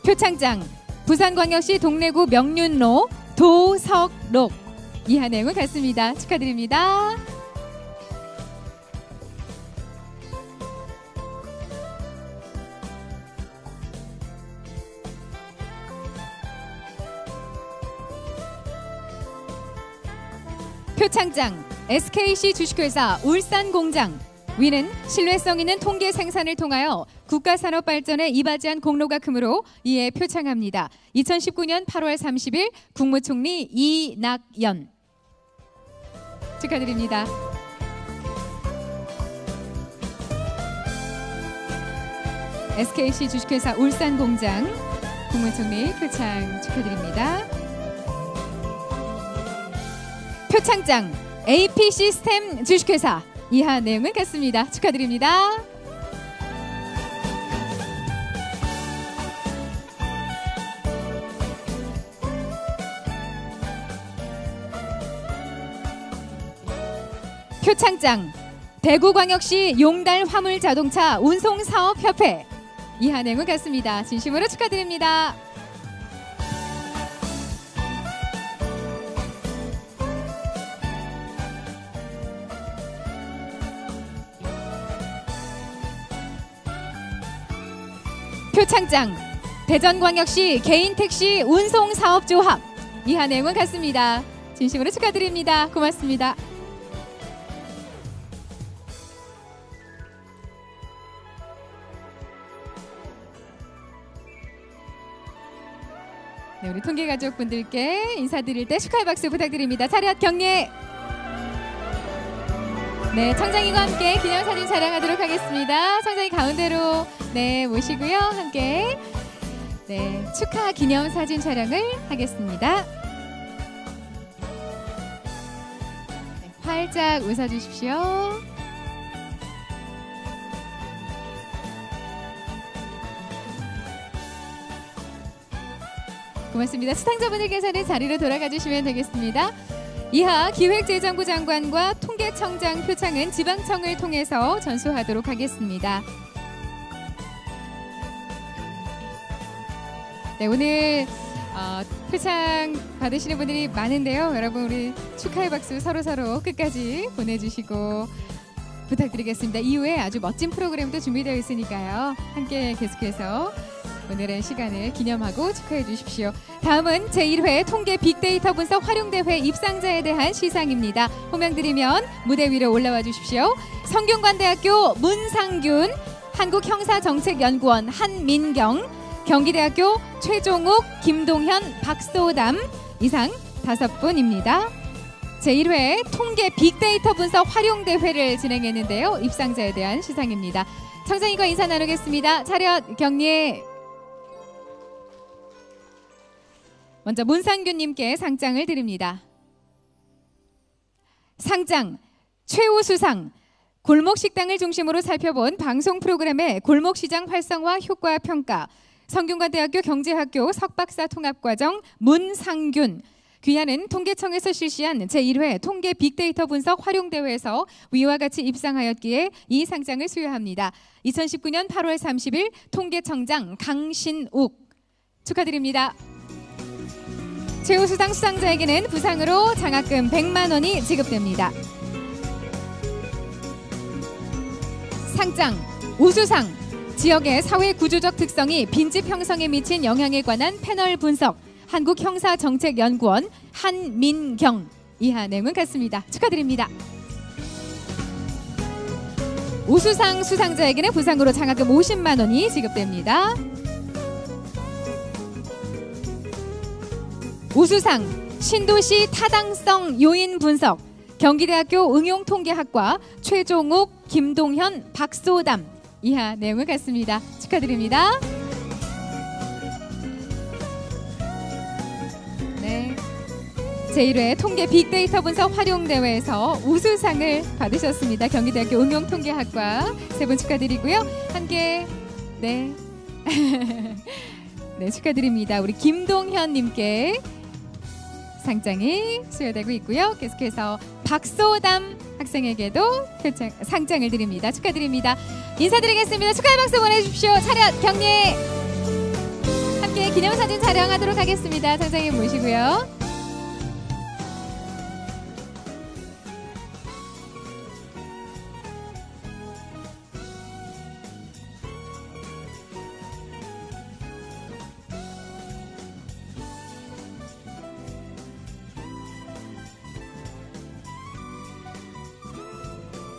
Speaker 1: 표창장 부산광역시 동래구 명륜로 도석록. 이하 내용은 같습니다. 축하드립니다. 표창장 SKC 주식회사 울산공장. 위는 신뢰성 있는 통계 생산을 통하여 국가 산업 발전에 이바지한 공로가 크므로 이에 표창합니다. 2019년 8월 30일 국무총리 이낙연 축하드립니다. SKC 주식회사 울산공장 국무총리 표창 축하드립니다. 표창장 AP 시스템 주식회사. 이하 내용은 같습니다. 축하드립니다. 표창장 대구광역시 용달 화물 자동차 운송사업협회. 이하 내용은 같습니다. 진심으로 축하드립니다. 표창장 대전광역시 개인택시 운송사업조합. 이하 내용은 같습니다. 진심으로 축하드립니다. 고맙습니다. 네, 우리 통계가족분들께 인사드릴 때 축하의 박수 부탁드립니다. 차렷 경례. 네, 청장님과 함께 기념사진 촬영하도록 하겠습니다. 청장님 가운데로 모시고요. 함께 축하 기념사진 촬영을 하겠습니다. 활짝 웃어주십시오. 고맙습니다. 수상자분들께서는 자리로 돌아가 주시면 되겠습니다. 이하 기획재정부 장관과 통계청장 표창은 지방청을 통해서 전수하도록 하겠습니다. 네, 오늘 표창 받으시는 분들이 많은데요. 여러분 우리 축하의 박수 서로서로 끝까지 보내주시고 부탁드리겠습니다. 이후에 아주 멋진 프로그램도 준비되어 있으니까요. 함께 계속해서 오늘의 시간을 기념하고 축하해 주십시오. 다음은 제1회 통계 빅데이터 분석 활용대회 입상자에 대한 시상입니다. 호명드리면 무대 위로 올라와 주십시오. 성균관대학교 문상균, 한국형사정책연구원 한민경, 경기대학교 최종욱, 김동현, 박소담 이상 5분입니다. 제1회 통계 빅데이터 분석 활용대회를 진행했는데요. 입상자에 대한 시상입니다. 청장님과 인사 나누겠습니다. 차렷 경례. 먼저 문상균님께 상장을 드립니다. 상장 최우수상, 골목식당을 중심으로 살펴본 방송 프로그램의 골목시장 활성화 효과 평가, 성균관대학교 경제학교 석박사 통합과정 문상균. 귀하는 통계청에서 실시한 제1회 통계 빅데이터 분석 활용대회에서 위와 같이 입상하였기에 이 상장을 수여합니다. 2019년 8월 30일 통계청장 강신욱 축하드립니다. 최우수상 수상자에게는 부상으로 장학금 100만 원이 지급됩니다. 상장 우수상, 지역의 사회 구조적 특성이 빈집 형성에 미친 영향에 관한 패널 분석, 한국형사정책연구원 한민경. 이하 내용은 같습니다. 축하드립니다. 우수상 수상자에게는 부상으로 장학금 50만 원이 지급됩니다. 우수상 신도시 타당성 요인 분석, 경기대학교 응용통계학과 최종욱, 김동현, 박소담. 이하 내용은 같습니다. 축하드립니다. 네, 제1회 통계 빅데이터 분석 활용대회에서 우수상을 받으셨습니다. 경기대학교 응용통계학과 세 분 축하드리고요. 함께 네, 네 축하드립니다. 우리 김동현님께 상장이 수여되고 있고요. 계속해서 박소담 학생에게도 상장을 드립니다. 축하드립니다. 인사드리겠습니다. 축하의 박수 보내주십시오. 차렷 경례. 함께 기념사진 촬영하도록 하겠습니다. 상장님 모시고요.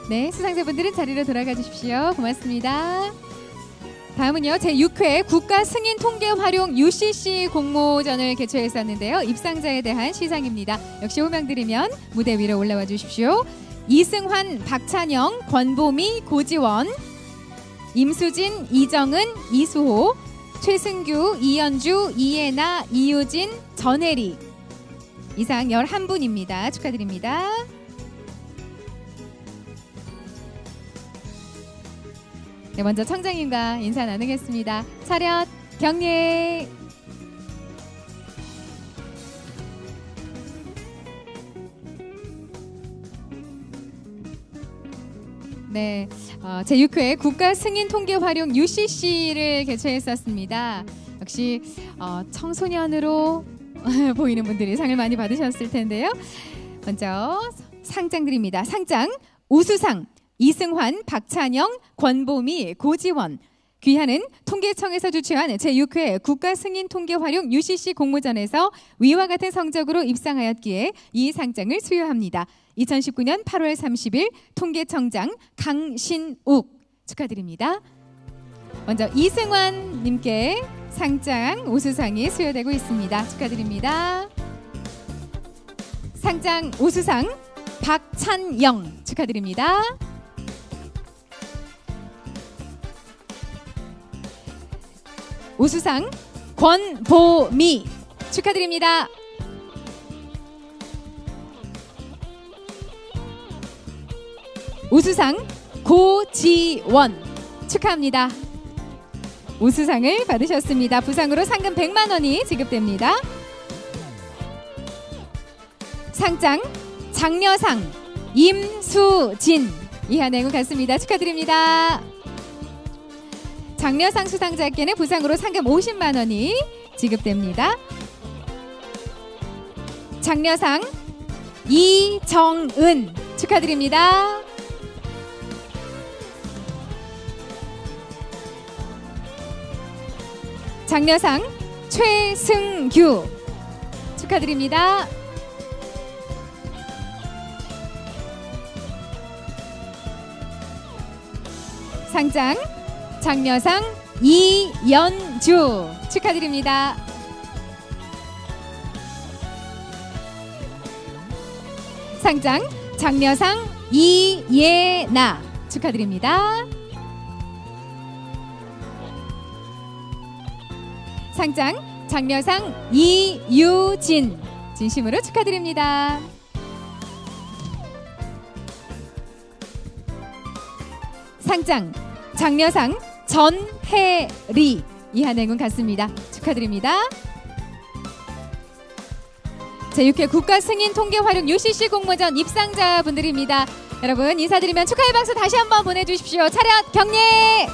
Speaker 1: 네, 수상자분들은 자리로 돌아가 주십시오. 고맙습니다. 다음은요, 제6회 국가 승인 통계 활용 UCC 공모전을 개최했었는데요. 입상자에 대한 시상입니다. 역시 호명드리면 무대 위로 올라와 주십시오. 이승환, 박찬영, 권보미, 고지원, 임수진, 이정은, 이수호, 최승규, 이연주, 이예나, 이유진, 전혜리 이상 11분입니다. 축하드립니다. 네, 먼저 청장님과 인사 나누겠습니다. 차렷 경례. 네, 제6회 국가 승인 통계 활용 UCC를 개최했었습니다. 역시 청소년으로 보이는 분들이 상을 많이 받으셨을 텐데요. 먼저 상장 드립니다. 상장 우수상 이승환, 박찬영, 권보미, 고지원. 귀하는 통계청에서 주최한 제6회 국가 승인 통계 활용 UCC 공모전에서 위와 같은 성적으로 입상하였기에 이 상장을 수여합니다. 2019년 8월 30일 통계청장 강신욱 축하드립니다. 먼저 이승환 님께 상장 우수상이 수여되고 있습니다. 축하드립니다. 상장 우수상 박찬영 축하드립니다. 우수상 권보미 축하드립니다. 우수상 고지원 축하합니다. 우수상을 받으셨습니다. 부상으로 상금 100만 원이 지급됩니다. 상장 장려상 임수진 이하 내용 같습니다. 축하드립니다. 장려상 수상자께는 부상으로 상금 50만 원이 지급됩니다. 장려상 이정은 축하드립니다. 장려상 최승규 축하드립니다. 상장 장려상 이연주 축하드립니다. 상장 장려상 이예나 축하드립니다. 상장 장려상 이유진 진심으로 축하드립니다. 상장 장려상 전혜리 이하 내용 같습니다. 축하드립니다. 제6회 국가승인 통계활용 UCC 공모전 입상자분들입니다. 여러분 인사드리면 축하의 박수 다시 한번 보내주십시오. 차렷 경례.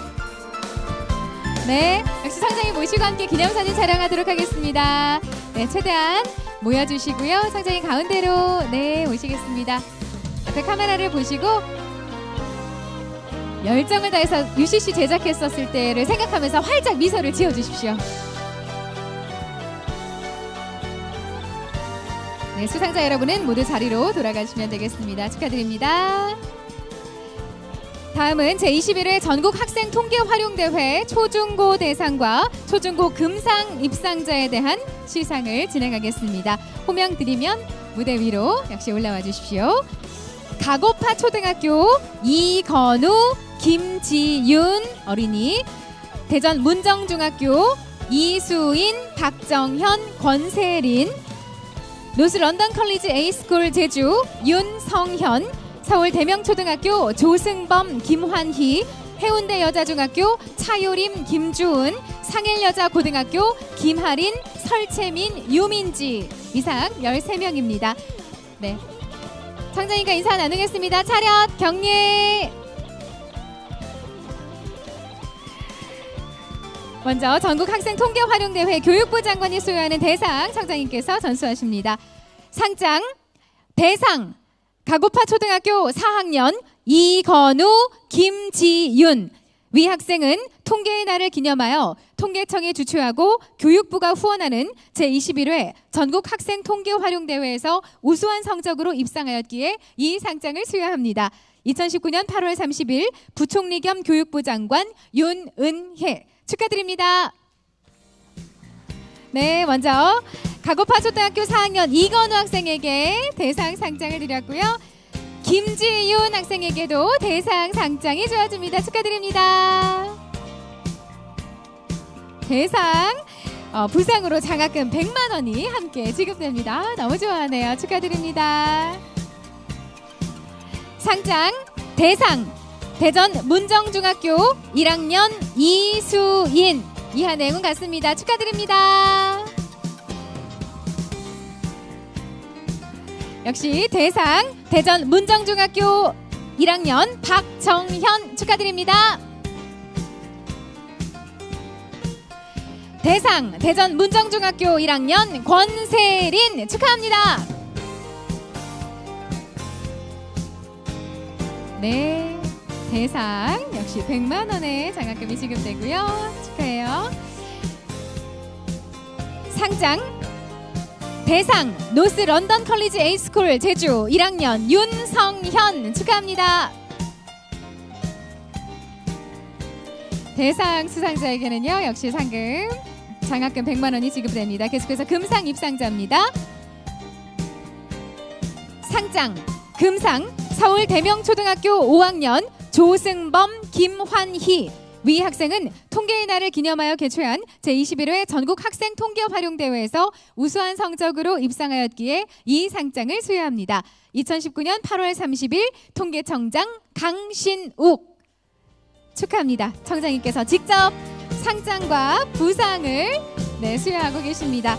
Speaker 1: 네, 역시 상장님 모시고 함께 기념사진 촬영하도록 하겠습니다. 네, 최대한 모여주시고요. 상장님 가운데로 네 오시겠습니다. 앞에 카메라를 보시고 열정을 다해서 UCC 제작했었을 때를 생각하면서 활짝 미소를 지어주십시오. 네, 수상자 여러분은 모두 자리로 돌아가시면 되겠습니다. 축하드립니다. 다음은 제21회 전국학생 통계활용대회 초중고 대상과 초중고 금상 입상자에 대한 시상을 진행하겠습니다. 호명 드리면 무대 위로 역시 올라와 주십시오. 가고파 초등학교 이건우, 김지윤 어린이, 대전 문정중학교 이수인, 박정현, 권세린, 노스 런던 컬리지 A스쿨 제주 윤성현, 서울 대명초등학교 조승범, 김환희, 해운대 여자중학교 차요림, 김주은, 상일여자고등학교 김하린, 설채민, 유민지 이상 13명입니다. 네, 청장님과 인사 나누겠습니다. 차렷 경례. 먼저 전국학생통계활용대회 교육부 장관이 수여하는 대상 청장님께서 전수하십니다. 상장 대상 가고파 초등학교 4학년 이건우, 김지윤. 위 학생은 통계의 날을 기념하여 통계청이 주최하고 교육부가 후원하는 제21회 전국학생통계활용대회에서 우수한 성적으로 입상하였기에 이 상장을 수여합니다. 2019년 8월 30일 부총리 겸 교육부 장관 윤은혜 축하드립니다. 네, 먼저 가고파 초등학교 4학년 이건우 학생에게 대상 상장을 드렸고요. 김지윤 학생에게도 대상 상장이 주어집니다. 축하드립니다. 대상 부상으로 장학금 100만 원이 함께 지급됩니다. 너무 좋아하네요. 축하드립니다. 상장 대상 대전 문정중학교 1학년 이수인 이하 내용 같습니다. 축하드립니다. 역시 대상 대전 문정중학교 1학년 박정현 축하드립니다. 대상 대전 문정중학교 1학년 권세린 축하합니다. 네, 대상 역시 100만 원의 장학금이 지급되고요. 축하해요. 상장 대상 노스 런던 컬리지 A스쿨 제주 1학년 윤성현 축하합니다. 대상 수상자에게는요 역시 상금 장학금 100만 원이 지급됩니다. 계속해서 금상 입상자입니다. 상장 금상 서울 대명초등학교 5학년 조승범, 김환희. 위 학생은 통계의 날을 기념하여 개최한 제21회 전국학생통계활용대회에서 우수한 성적으로 입상하였기에 이 상장을 수여합니다. 2019년 8월 30일 통계청장 강신욱 축하합니다. 청장님께서 직접 상장과 부상을 수여하고 계십니다.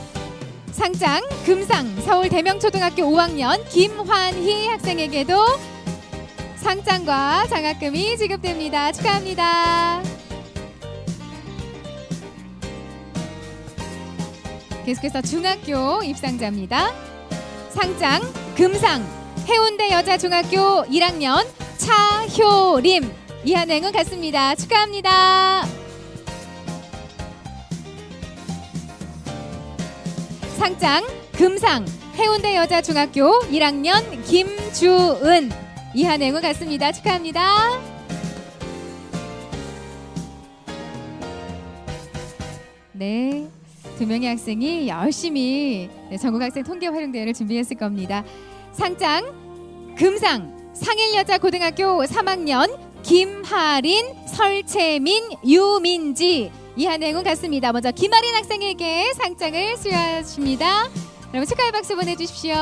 Speaker 1: 상장, 금상, 서울 대명초등학교 5학년 김환희 학생에게도 상장과 장학금이 지급됩니다. 축하합니다. 계속해서 중학교 입상자입니다. 상장, 금상, 해운대 여자중학교 1학년 차효림, 이한행은 같습니다. 축하합니다. 상장, 금상, 해운대 여자중학교 1학년 김주은, 이한행은 같습니다. 축하합니다. 네, 두 명의 학생이 열심히 전국학생 통계활용대회를 준비했을 겁니다. 상장, 금상, 상일여자고등학교 3학년 김하린, 설채민, 유민지, 이한행은 같습니다. 먼저 김하린 학생에게 상장을 수여하십니다. 여러분 축하의 박수 보내주십시오.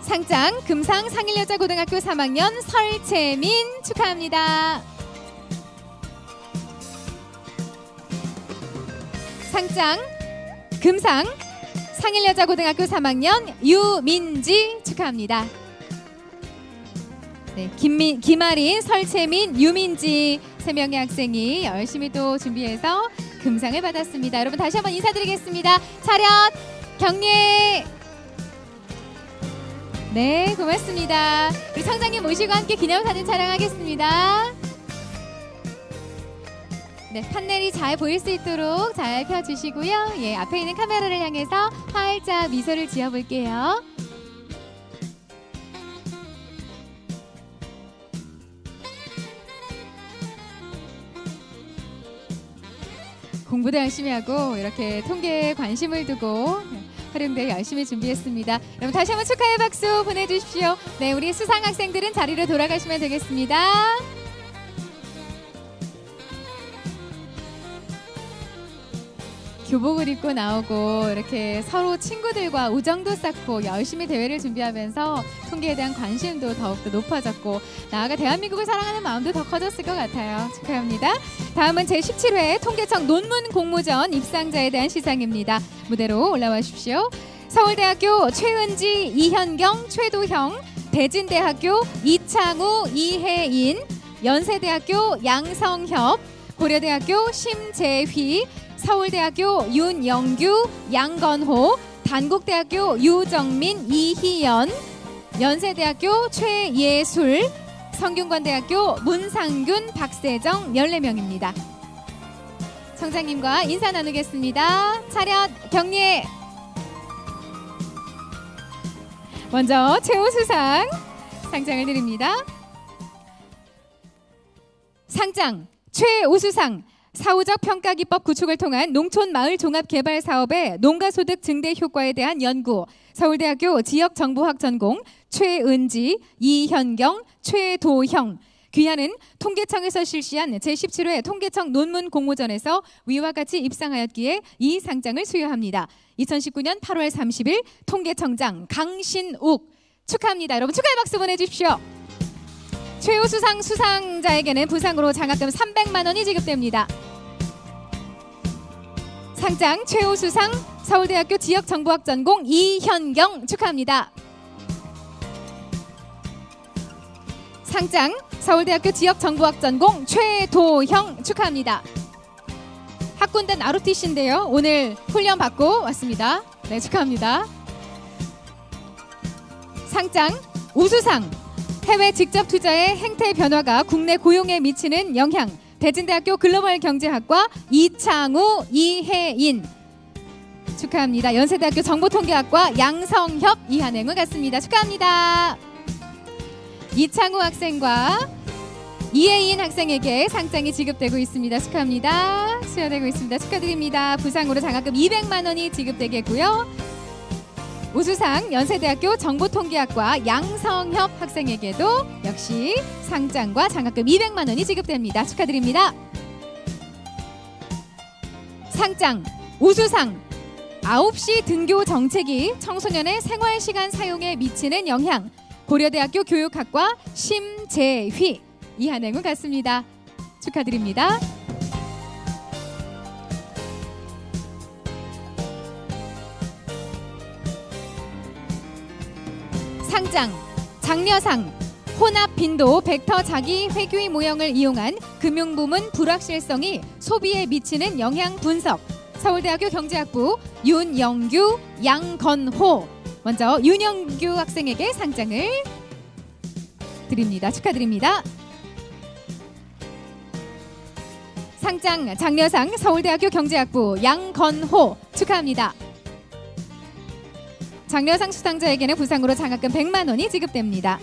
Speaker 1: 상장, 금상, 상일여자고등학교 3학년 설채민 축하합니다. 상장, 금상, 상일여자고등학교 3학년 유민지 축하합니다. 네, 김아린, 설채민, 유민지 세 명의 학생이 열심히 또 준비해서 금상을 받았습니다. 여러분 다시 한번 인사드리겠습니다. 차렷, 경례. 네, 고맙습니다. 우리 청장님 모시고 함께 기념사진 촬영하겠습니다. 네, 판넬이 잘 보일 수 있도록 잘 펴주시고요. 예, 앞에 있는 카메라를 향해서 활짝 미소를 지어볼게요. 공부도 열심히 하고 이렇게 통계에 관심을 두고 활용대회 열심히 준비했습니다. 여러분 다시 한번 축하의 박수 보내주십시오. 네, 우리 수상 학생들은 자리로 돌아가시면 되겠습니다. 교복을 입고 나오고 이렇게 서로 친구들과 우정도 쌓고 열심히 대회를 준비하면서 통계에 대한 관심도 더욱더 높아졌고 나아가 대한민국을 사랑하는 마음도 더 커졌을 것 같아요. 축하합니다. 다음은 제17회 통계청 논문 공모전 입상자에 대한 시상입니다. 무대로 올라와 주십시오. 서울대학교 최은지, 이현경, 최도형, 대진대학교 이창우, 이혜인, 연세대학교 양성협, 고려대학교 심재휘, 서울대학교 윤영규, 양건호, 단국대학교 유정민, 이희연, 연세대학교 최예술, 성균관대학교 문상균, 박세정 14명입니다. 청장님과 인사 나누겠습니다. 차렷, 경례. 먼저 최우수상 상장을 드립니다. 상장, 최우수상, 사후적 평가 기법 구축을 통한 농촌 마을 종합 개발 사업의 농가 소득 증대 효과에 대한 연구, 서울대학교 지역정보학 전공 최은지, 이현경, 최도형. 귀하는 통계청에서 실시한 제17회 통계청 논문 공모전에서 위와 같이 입상하였기에 이 상장을 수여합니다. 2019년 8월 30일 통계청장 강신욱 축하합니다. 여러분 축하의 박수 보내주십시오. 최우수상 수상자에게는 부상으로 장학금 300만 원이 지급됩니다. 상장 최우수상 서울대학교 지역정보학 전공 이현경 축하합니다. 상장 서울대학교 지역정보학 전공 최도형 축하합니다. 학군단 ROTC인데요. 오늘 훈련 받고 왔습니다. 네, 축하합니다. 상장 우수상 해외 직접 투자의 행태 변화가 국내 고용에 미치는 영향, 대진대학교 글로벌 경제학과 이창우, 이혜인 축하합니다. 연세대학교 정보통계학과 양성협, 이한행은 같습니다. 축하합니다. 이창우 학생과 이혜인 학생에게 상장이 지급되고 있습니다. 축하합니다. 수여되고 있습니다. 축하드립니다. 부상으로 장학금 200만 원이 지급되겠고요. 우수상 연세대학교 정보통계학과 양성협 학생에게도 역시 상장과 장학금 200만 원이 지급됩니다. 축하드립니다. 상장 우수상 9시 등교 정책이 청소년의 생활시간 사용에 미치는 영향, 고려대학교 교육학과 심재휘 이한행운 같습니다. 축하드립니다. 상장, 장려상, 혼합 빈도 벡터 자기 회귀 모형을 이용한 금융부문 불확실성이 소비에 미치는 영향 분석. 서울대학교 경제학부 윤영규, 양건호. 먼저 윤영규 학생에게 상장을 드립니다. 축하드립니다. 상장, 장려상 서울대학교 경제학부 양건호 축하합니다. 장려상 수상자에게는 부상으로 장학금 100만 원이 지급됩니다.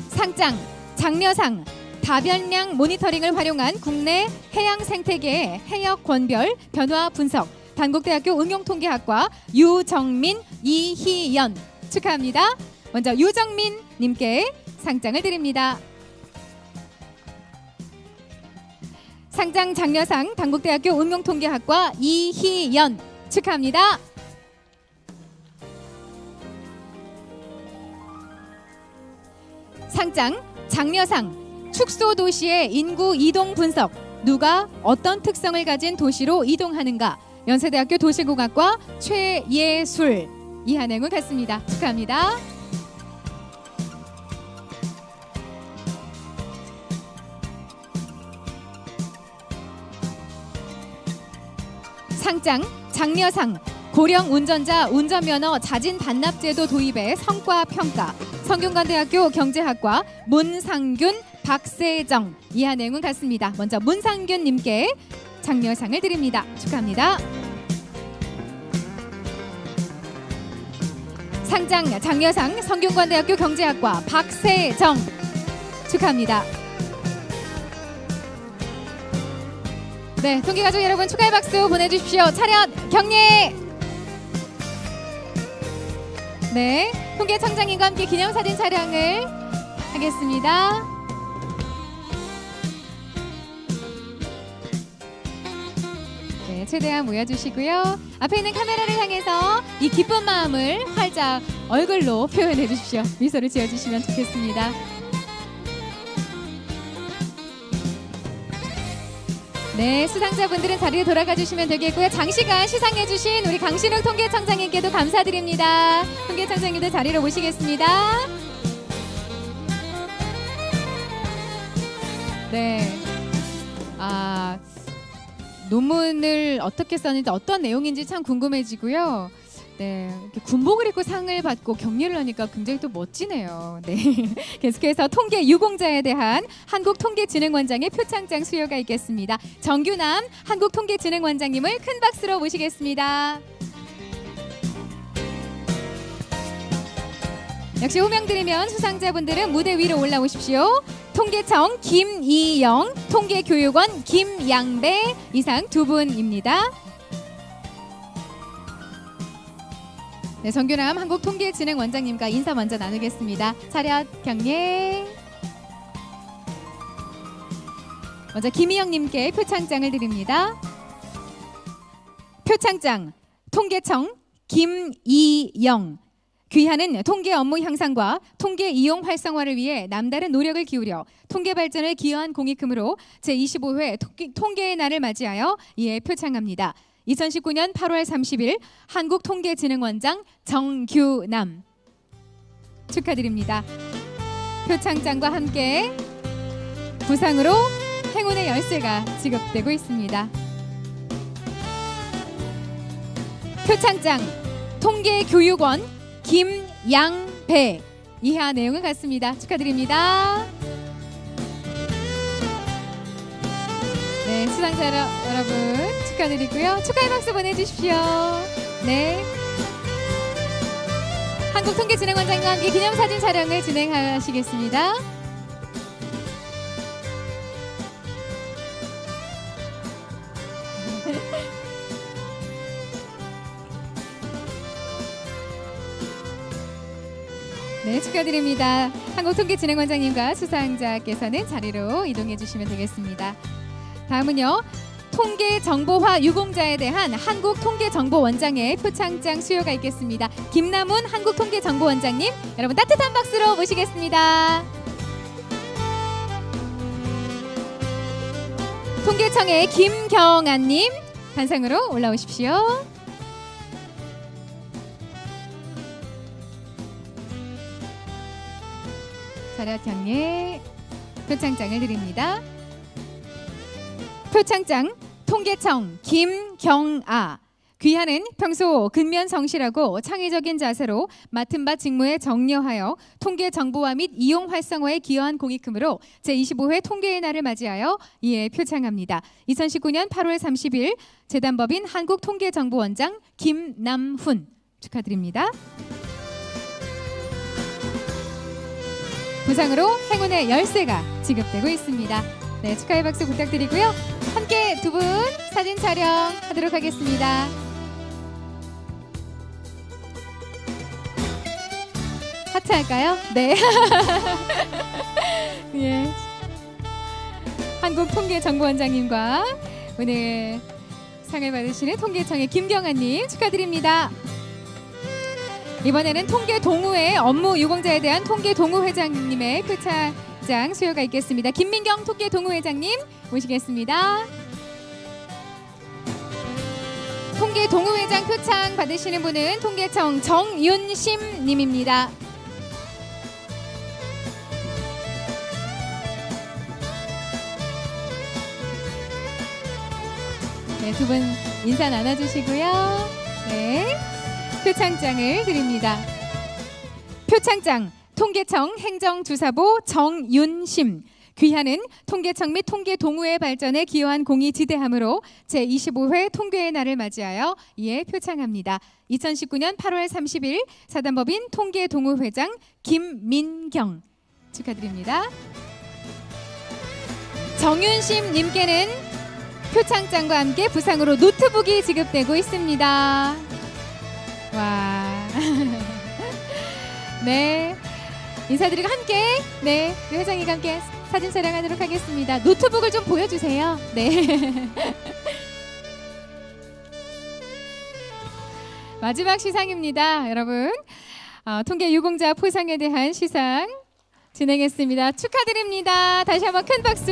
Speaker 1: 상장, 장려상, 다변량 모니터링을 활용한 국내 해양 생태계의 해역 권별 변화 분석, 단국대학교 응용통계학과 유정민, 이희연 축하합니다. 먼저 유정민 님께 상장을 드립니다. 상장, 장려상, 단국대학교 응용통계학과 이희연 축하합니다. 상장, 장려상, 축소도시의 인구 이동 분석, 누가 어떤 특성을 가진 도시로 이동하는가, 연세대학교 도시공학과 최예술, 이한행운 같습니다. 축하합니다. 상장, 장려상, 고령 운전자 운전면허 자진 반납제도 도입의 성과 평가, 성균관대학교 경제학과 문상균, 박세정, 이한행운 같습니다. 먼저 문상균 님께 장려상을 드립니다. 축하합니다. 상장, 장려상, 성균관대학교 경제학과 박세정 축하합니다. 네, 통계가족 여러분 축하의 박수 보내주십시오. 차렷 경례. 네, 통계청장님과 함께 기념사진 촬영을 하겠습니다. 네, 최대한 모여주시고요. 앞에 있는 카메라를 향해서 이 기쁜 마음을 활짝 얼굴로 표현해 주십시오. 미소를 지어주시면 좋겠습니다. 네, 수상자분들은 자리에 돌아가 주시면 되겠고요. 장시간 시상해 주신 우리 강신욱 통계청장님께도 감사드립니다. 통계청장님들 자리로 모시겠습니다. 네, 논문을 어떻게 썼는지 어떤 내용인지 참 궁금해지고요. 네, 이렇게 군복을 입고 상을 받고 격려를 하니까 굉장히 또 멋지네요. 네, 계속해서 통계 유공자에 대한 한국통계진흥원장의 표창장 수여가 있겠습니다. 정규남 한국통계진흥원장님을 큰 박수로 모시겠습니다. 역시 호명드리면 수상자분들은 무대 위로 올라오십시오. 통계청 김이영, 통계교육원 김양배 이상 두 분입니다. 네, 정규남 한국통계진흥원장님과 인사 먼저 나누겠습니다. 차렷 경례. 먼저 김희영님께 표창장을 드립니다. 표창장 통계청 김이영. 귀하는 통계 업무 향상과 통계 이용 활성화를 위해 남다른 노력을 기울여 통계 발전을 기여한 공익금으로 제25회 통계의 날을 맞이하여 이에 표창합니다. 2019년 8월 30일 한국통계진흥원장 정규남 축하드립니다. 표창장과 함께 부상으로 행운의 열쇠가 지급되고 있습니다. 표창장 통계교육원 김양배 이하 내용은 같습니다. 축하드립니다. 네, 수상자 여러분 축하드리고요. 축하의 박수 보내주십시오. 네, 한국통계진흥원장과 함께 기념사진 촬영을 진행하시겠습니다. 네, 축하드립니다. 한국통계진흥원장님과 수상자께서는 자리로 이동해 주시면 되겠습니다. 다음은요, 통계정보화 유공자에 대한 한국통계정보원장의 표창장 수여가 있겠습니다. 김남훈 한국통계정보원장님, 여러분 따뜻한 박수로 모시겠습니다. 통계청의 김경아님 단상으로 올라오십시오. 자료장에 표창장을 드립니다. 표창장 통계청 김경아. 귀하는 평소 근면 성실하고 창의적인 자세로 맡은 바 직무에 정려하여 통계 정보화 및 이용 활성화에 기여한 공익금으로 제25회 통계의 날을 맞이하여 이에 표창합니다. 2019년 8월 30일 재단법인 한국통계정보원장 김남훈 축하드립니다. 부상으로 행운의 열쇠가 지급되고 있습니다. 네, 축하의 박수 부탁드리고요. 함께 두 분 사진 촬영하도록 하겠습니다. 하트 할까요? 네. 예. 한국통계정보원장님과 오늘 상을 받으시는 통계청의 김경아님 축하드립니다. 이번에는 통계동우회 업무 유공자에 대한 통계동우회장님의 표창장 수여가 있겠습니다. 김민경 통계동우회장님 모시겠습니다. 통계동우회장 표창 받으시는 분은 통계청 정윤심 님입니다. 네, 두 분 인사 나눠주시고요. 네, 표창장을 드립니다. 표창장 통계청 행정주사보 정윤심. 귀하는 통계청 및 통계동우회 발전에 기여한 공이 지대하므로 제25회 통계의 날을 맞이하여 이에 표창합니다. 2019년 8월 30일 사단법인 통계동우회장 김민경 축하드립니다. 정윤심 님께는 표창장과 함께 부상으로 노트북이 지급되고 있습니다. 와. 네. 인사드리고 함께 네, 회장님과 함께 사진 촬영하도록 하겠습니다. 노트북을 좀 보여주세요. 네. 마지막 시상입니다, 여러분. 통계 유공자 포상에 대한 시상 진행했습니다. 축하드립니다. 다시 한번 큰 박수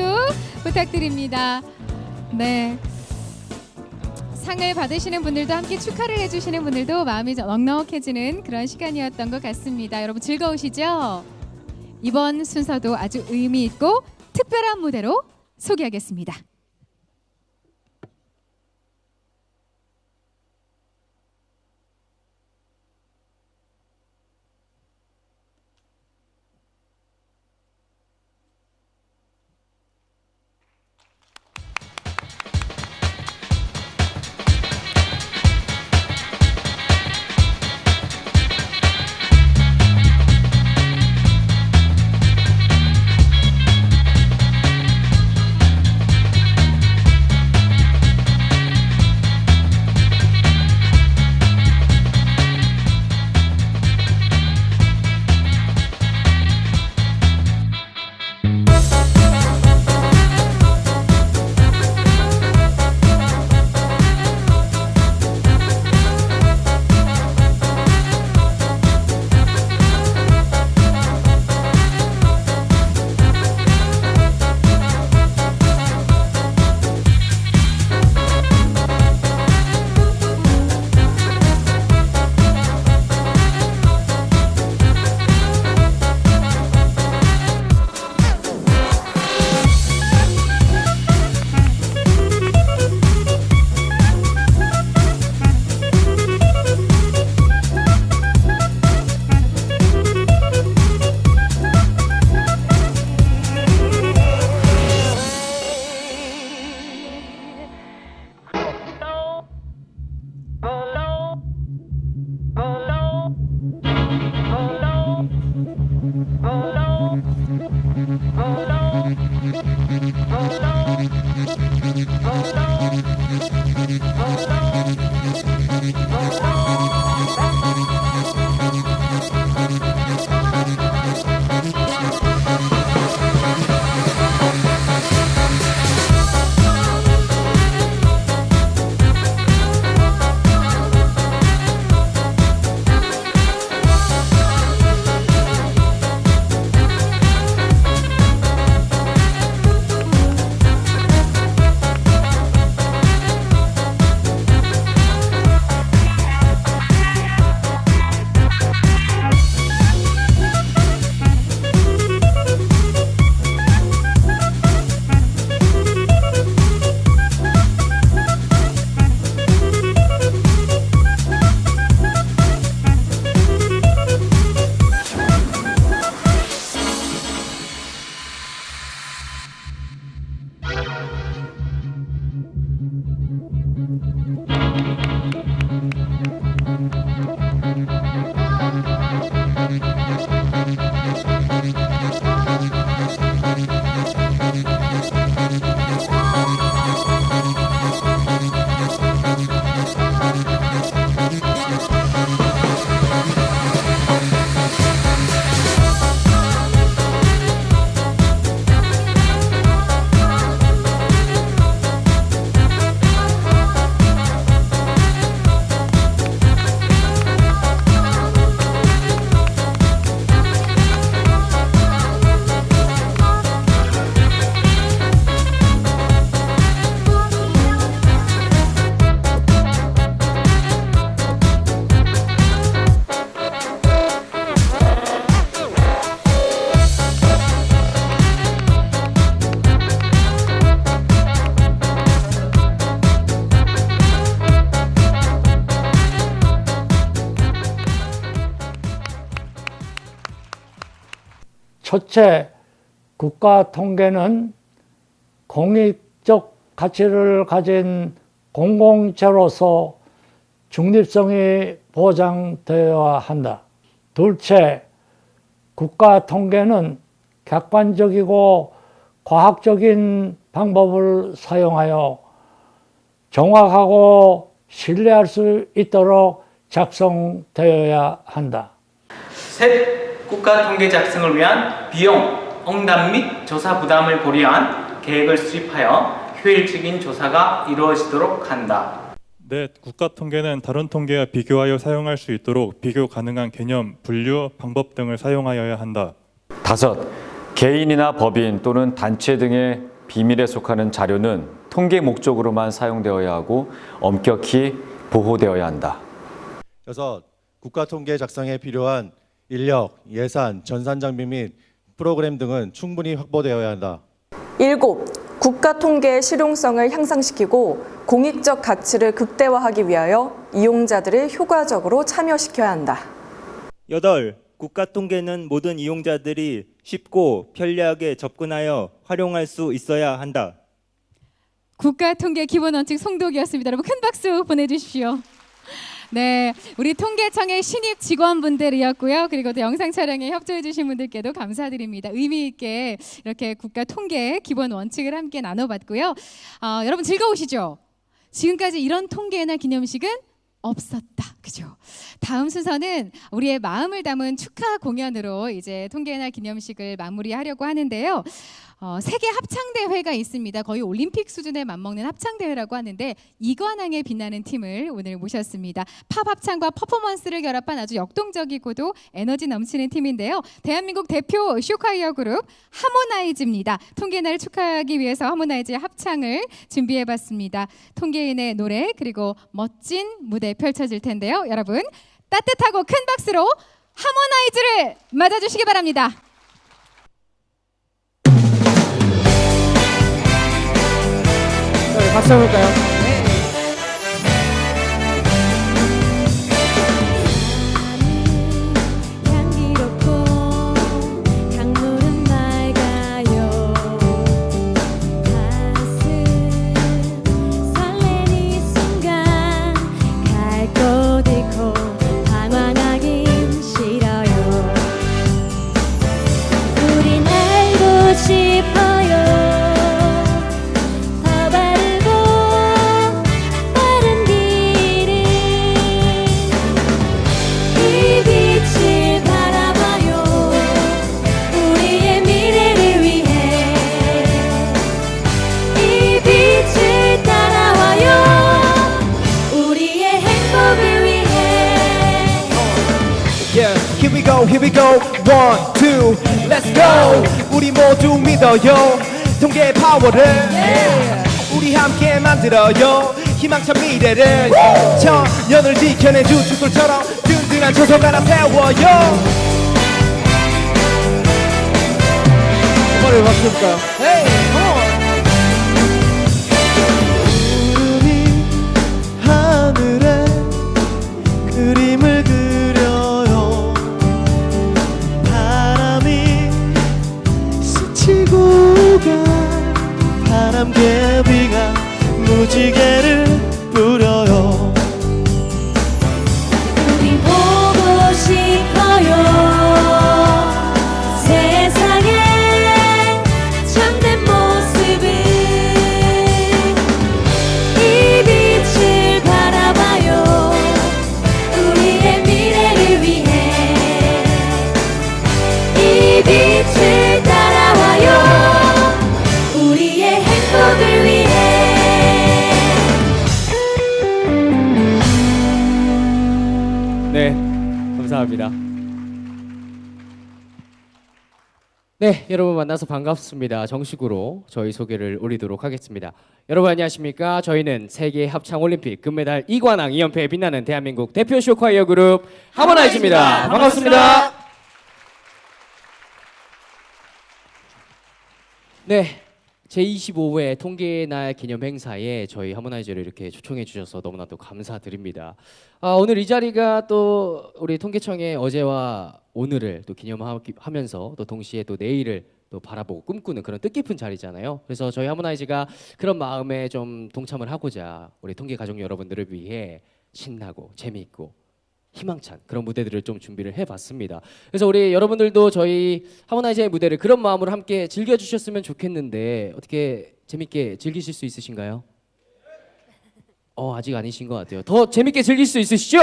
Speaker 1: 부탁드립니다. 네. 상을 받으시는 분들도 함께 축하를 해주시는 분들도 마음이 넉넉해지는 그런 시간이었던 것 같습니다. 여러분 즐거우시죠? 이번 순서도 아주 의미 있고 특별한 무대로 소개하겠습니다.
Speaker 8: 첫째, 국가 통계는 공익적 가치를 가진 공공재로서 중립성이 보장되어야 한다. 둘째, 국가 통계는 객관적이고 과학적인 방법을 사용하여 정확하고 신뢰할 수 있도록 작성되어야 한다.
Speaker 16: 셋, 국가 통계 작성을 위한 비용, 응답 및 조사 부담을 고려한 계획을 수립하여 효율적인 조사가 이루어지도록 한다.
Speaker 17: 넷, 국가 통계는 다른 통계와 비교하여 사용할 수 있도록 비교 가능한 개념, 분류, 방법 등을 사용하여야 한다.
Speaker 10: 다섯, 개인이나 법인 또는 단체 등의 비밀에 속하는 자료는 통계 목적으로만 사용되어야 하고 엄격히 보호되어야 한다.
Speaker 18: 여섯, 국가 통계 작성에 필요한 인력, 예산, 전산 장비 및 프로그램 등은 충분히 확보되어야 한다.
Speaker 9: 일곱, 국가 통계의 실용성을 향상시키고 공익적 가치를 극대화하기 위하여 이용자들을 효과적으로 참여시켜야 한다.
Speaker 14: 여덟, 국가 통계는 모든 이용자들이 쉽고 편리하게 접근하여 활용할 수 있어야 한다.
Speaker 1: 국가 통계 기본 원칙 송독이었습니다. 여러분 큰 박수 보내주십시오. 네, 우리 통계청의 신입 직원분들이었고요. 그리고 또 영상 촬영에 협조해 주신 분들께도 감사드립니다. 의미 있게 이렇게 국가 통계 기본 원칙을 함께 나눠봤고요. 여러분 즐거우시죠? 지금까지 이런 통계의 날 기념식은 없었다. 그죠? 다음 순서는 우리의 마음을 담은 축하 공연으로 이제 통계의 날 기념식을 마무리하려고 하는데요. 세계 합창대회가 있습니다. 거의 올림픽 수준에 맞먹는 합창대회라고 하는데 이관왕에 빛나는 팀을 오늘 모셨습니다. 팝 합창과 퍼포먼스를 결합한 아주 역동적이고도 에너지 넘치는 팀인데요. 대한민국 대표 쇼카이어 그룹 하모나이즈입니다. 통계의 날을 축하하기 위해서 하모나이즈의 합창을 준비해봤습니다. 통계인의 노래 그리고 멋진 무대 펼쳐질 텐데요. 여러분 따뜻하고 큰 박수로 하모나이즈를 맞아주시기 바랍니다.
Speaker 19: 박수 한번 볼까요?
Speaker 14: Here we go, 1, 2, let's go. 우리 모두 믿어요. 통계의 파워를 우리 함께 만들어요. 희망찬 미래를 천년을 지켜낸 주축돌처럼 든든한 조석 하나 세워요. 머리를 박수 볼까요? Hey, come on.
Speaker 20: 하늘에 그림을 그려요. 바람이 스치고 가 바람개비가 무지개를 부려요.
Speaker 21: 우리 보고 싶어요. 세상에 참된 모습을 이 빛을 바라봐요. 우리의 미래를 위해 이 빛을 따라와요. 우리의 행복을 위해.
Speaker 19: 네, 감사합니다. 네, 여러분 만나서 반갑습니다. 정식으로 저희 소개를 올리도록 하겠습니다. 여러분 안녕하십니까? 저희는 세계 합창 올림픽 금메달 2관왕 2연패에 빛나는 대한민국 대표 쇼카이어 그룹 하모나이즈입니다. 반갑습니다. 네, 제25회 통계의 날 기념 행사에 저희 하모나이저를 이렇게 초청해 주셔서 너무나도 감사드립니다. 오늘 이 자리가 또 우리 통계청의 어제와 오늘을 또 기념하면서 또 동시에 또 내일을 또 바라보고 꿈꾸는 그런 뜻깊은 자리잖아요. 그래서 저희 하모나이즈가 그런 마음에 좀 동참을 하고자 우리 통계 가족 여러분들을 위해 신나고 재미있고 희망찬 그런 무대들을 좀 준비를 해봤습니다. 그래서 우리 여러분들도 저희 하모나이즈의 무대를 그런 마음으로 함께 즐겨주셨으면 좋겠는데 어떻게 재밌게 즐기실 수 있으신가요? 아직 아니신 것 같아요. 더 재밌게 즐길 수 있으시죠?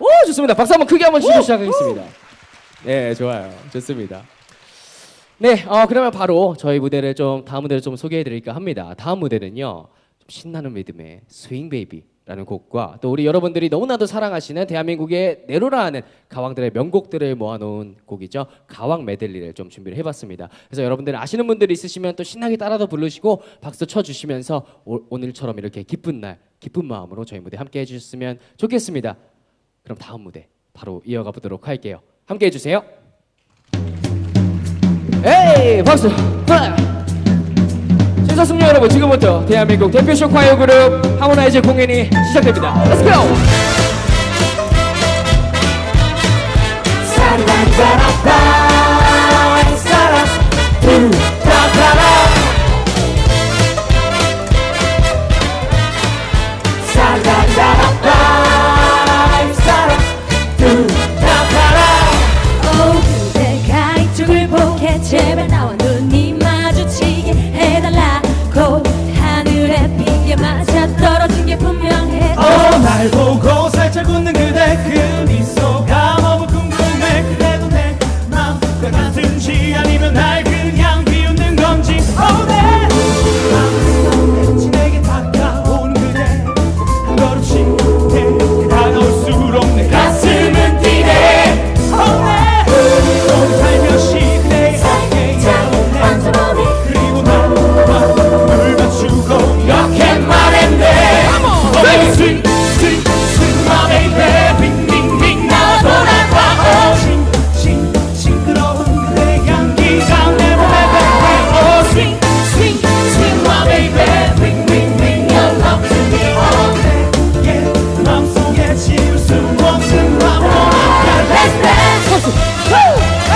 Speaker 19: 오, 좋습니다. 박수 한번 크게 한번 주시고 시작하겠습니다. 네, 좋아요. 좋습니다. 네, 그러면 바로 저희 무대를 다음 무대를 좀 소개해드릴까 합니다. 다음 무대는요, 좀 신나는 리듬의 스윙 베이비라는 곡과 또 우리 여러분들이 너무나도 사랑하시는 대한민국의 내로라 하는 가왕들의 명곡들을 모아놓은 곡이죠. 가왕 메들리를 좀 준비를 해봤습니다. 그래서 여러분들 아시는 분들이 있으시면 또 신나게 따라서 부르시고 박수 쳐주시면서 오늘처럼 이렇게 기쁜 날, 기쁜 마음으로 저희 무대 함께 해주셨으면 좋겠습니다. 그럼 다음 무대 바로 이어가 보도록 할게요. 함께 해주세요. 에이, 박수! 신사숙녀 여러분, 지금부터 대한민국 대표쇼 콰이어 그룹 하모나이즈 공연이 시작됩니다. Let's go!
Speaker 21: 그대가 이쪽을 보게 제발 나와 눈이 마주치게 해달라고 하늘에 비게 맞아 떨어진 게 분명해.
Speaker 20: 날 보고 살짝 웃는 그대 그 미소가 너무 궁금해. 그래도 내 맘과 같은지 아니면 날 그냥 비웃는 건지. 내 맘속에 내게 다가온 그대 한 걸음씩 다가올수록 내 가슴은 뛰네. 또 살며시 그대의 어깨에 앉아보니 그리고 나와 눈을 맞추고 이렇게 말했네. Swing, swing, swing my baby 빙, 빙, 빙 나와 돌아봐. 싱그러운 그대 향기가 내 몸에 배고. Swing, swing, swing my baby 빙, 빙, 빙 Your love to me all day. 맘속에 지울 수 없는 화목한 Let's dance.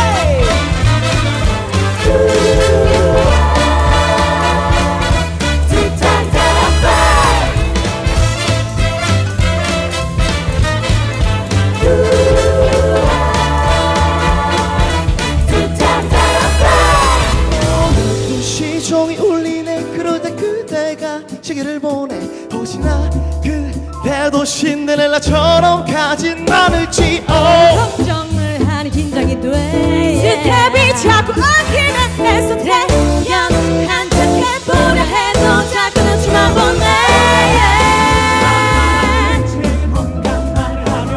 Speaker 20: 시종이 울리네. 그러다 그대가 시계를 보내. 혹시 나 그대도 신데렐라처럼 가진 않을지.
Speaker 21: 걱정을 하니 긴장이 돼. 스텝이 자꾸 엉키는 내 손에 그냥 한참 해보려 해도 자꾸 눈치만 보네.
Speaker 20: 뭔가 말을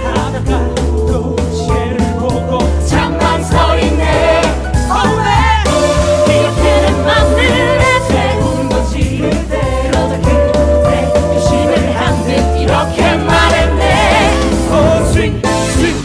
Speaker 20: 하다가 또 시계를 보고 참 망설이네.
Speaker 21: 이렇게는 맘들에 되는 거지. 그러다 그대 결심을 한 듯 이렇게 말했네.
Speaker 20: Swing, swing,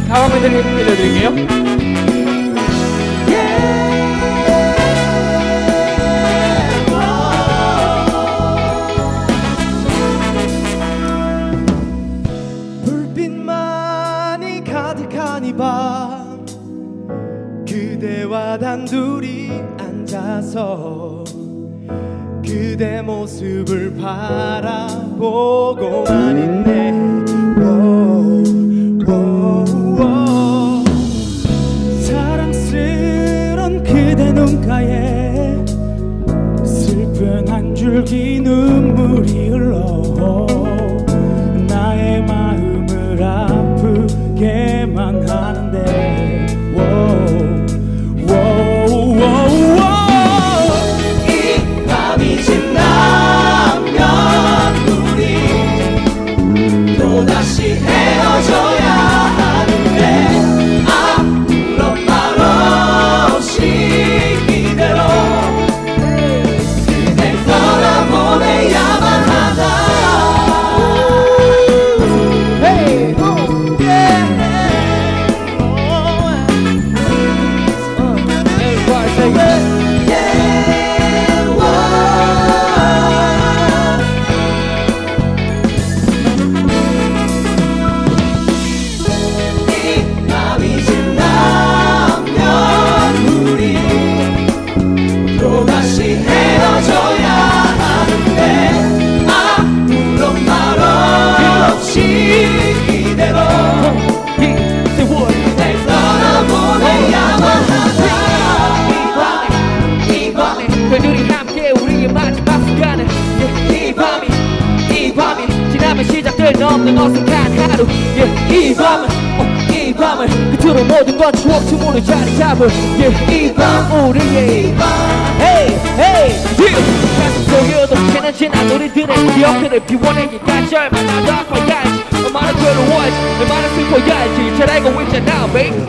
Speaker 19: 가방 메들리 들려드릴게요.
Speaker 20: 불빛만이 가득한 이 밤 그대와 단둘이 앉아서 그대 모습을 바라보고만 있네. 사랑스런 그대 눈가에 슬픈 한 줄기 눈물이 흘러 나의 마음을 아프게만 하는데 이 밤이 지나면 우리 또다시 헤어져야 하는데 아무런 말 없이 이대로 그댈 떠나보내야만 하다. Hey, oh, yeah. Everybody say it.
Speaker 19: 그들이 함께 우리의 마지막 순간은 이 밤이 지나면 시작될 없는 어색한 하루 이 밤을 끝으로 모든 건 추억쯤으로 자리 잡을 이 밤 우리의 Hey 가슴 속에도 지난 우리들의 기억들을 비워내기까지 얼마나 더 아파야지 얼마나 괴로워야지 얼마나 슬퍼야지 잘 알고 있잖아 매일 오늘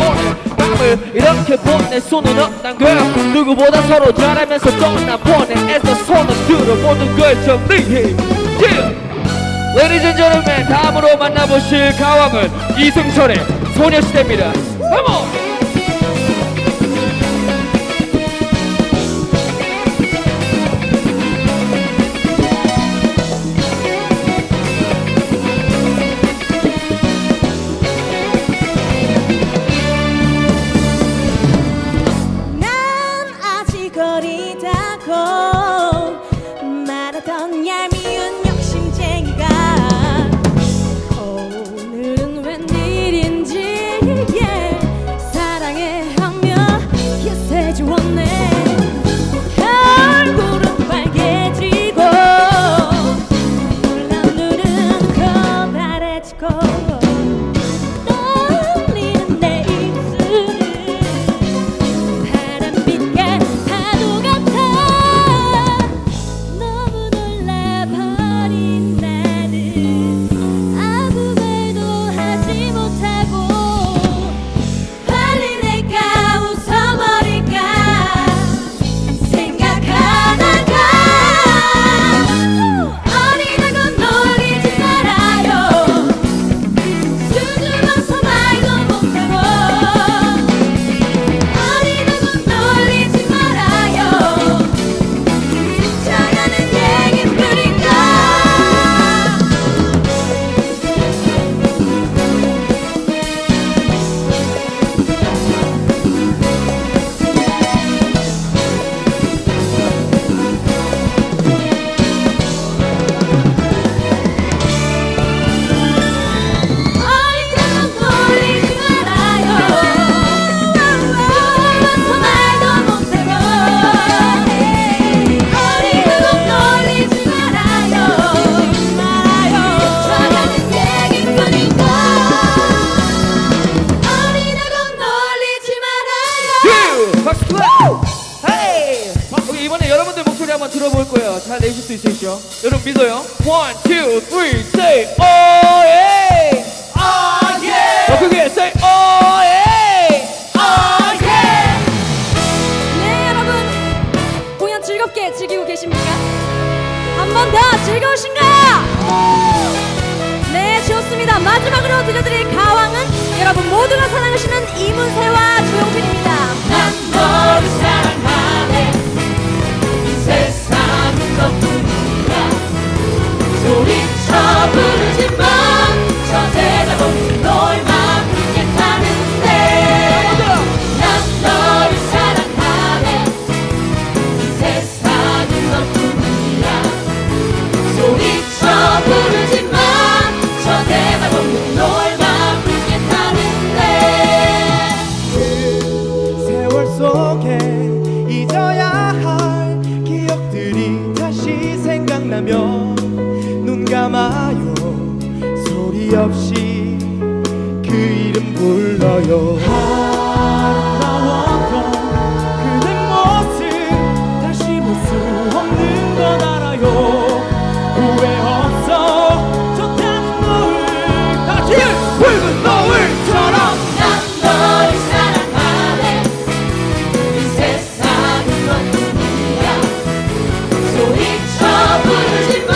Speaker 19: 밤을 이렇게 보낼 수는 없단 걸 누구보다 서로 잘 알면서 떠나 보내 애써 손을 들어 모든 걸 정리해 Ladies and gentlemen, 다음으로 만나보실 가왕은 이승철의 소녀시대입니다. Come on!
Speaker 21: 난 아직 어리다고 말하던 얄미운 욕심쟁이가 오늘은 웬일인지 사랑해 하며 기세 주었네. 얼굴은 빨개지고 놀란 눈은 커다래지고 떨리는 내 입술은 바람빛과 파도 같아. 너무 놀라버린 나는 아무 말도 하지 못하고 빨리 내가 웃어버릴까 생각하다가 어리다고 놀리지 말아요. 수줍어서 말도 못하고 어리다고 놀리지 말아요. 스쳐가는 얘기뿐인가. 어리다고 놀리지 말아요. 수줍어서 말도 못하고 어리다고 놀리지 말아요. 스쳐가는 얘기뿐인가. 어리다고 놀리지 말아요.
Speaker 19: 박수! 헤이! 오케이, 이번에 여러분들 목소리 한번 들어볼 거예요. 잘 내실 수 있으시죠? 여러분 믿어요. 1, 2, 3, say oh yeah! Oh yeah! 더 크게 say oh yeah! Oh yeah!
Speaker 21: 네, 여러분 공연 즐겁게 즐기고 계십니까? 한 번 더 즐거우신가요? 네, 좋습니다. 마지막으로 들려드릴 가왕은 여러분 여러분 모두가 사랑하시는 이문세와 조용필입니다.
Speaker 20: 난 너를 사랑하네. 이 세상은 너뿐이야. 소리쳐 부르지만 저 대답은 너만 부르게 타는데 난 너를 사랑하네. 이 세상은 너뿐이야. 소리쳐 부르지만 저 대답은 너만 부르게 타는데
Speaker 2: 세월 속에 잊어야 할 기억들이 다시 생각나면 눈 감아요. 소리 없이 그 이름 불러요. 아름다웠던 그대 모습 다시 볼 수 없는 건 알아요. 후회 없어 좋다는 노을 다시 붉은 노을처럼
Speaker 20: 난 너를 사랑하네. 이 세상은 너뿐이야. 소리쳐 부르지만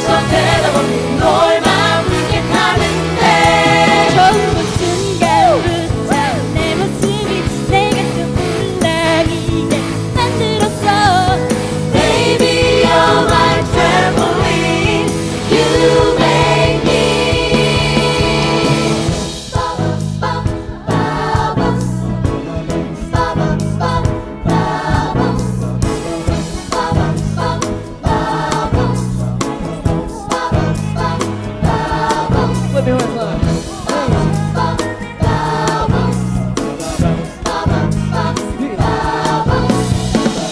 Speaker 20: 저 대답 없는 너만 부르게 타는데
Speaker 21: 처음 본 순간부터 내 모습이 내 가슴 울렁이게 만들었어.
Speaker 20: Baby you're my trampoline. You make me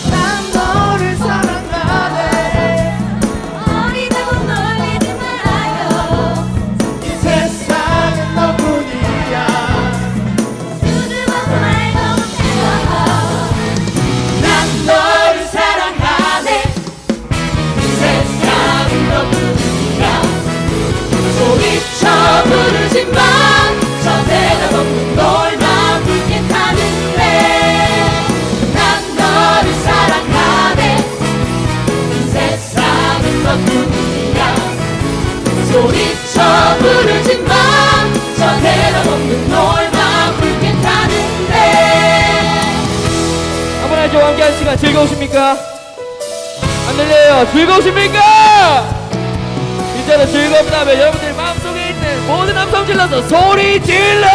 Speaker 2: 난 너를 사랑하네.
Speaker 21: 어리다고 놀리지 말아요.
Speaker 2: 이 세상은 너뿐이야.
Speaker 21: 수줍어서 말도 못해요.
Speaker 20: 난 너를 사랑하네. 이 세상은 너뿐이야. 소리쳐 부르지만 저 대답 없는 너만 부르게 타는데 난 너를 사랑하네. 이 세상은 너뿐이야. 소리쳐 부르지만 저 대답 없는 너만 부르게 타는데
Speaker 19: 아무나 저와 함께한 시간 즐거우십니까? 안 들려요? 즐거우십니까? 진짜로 즐겁다면 여러분들이 마음속에 있는 모든 함성 질러서 소리 질러!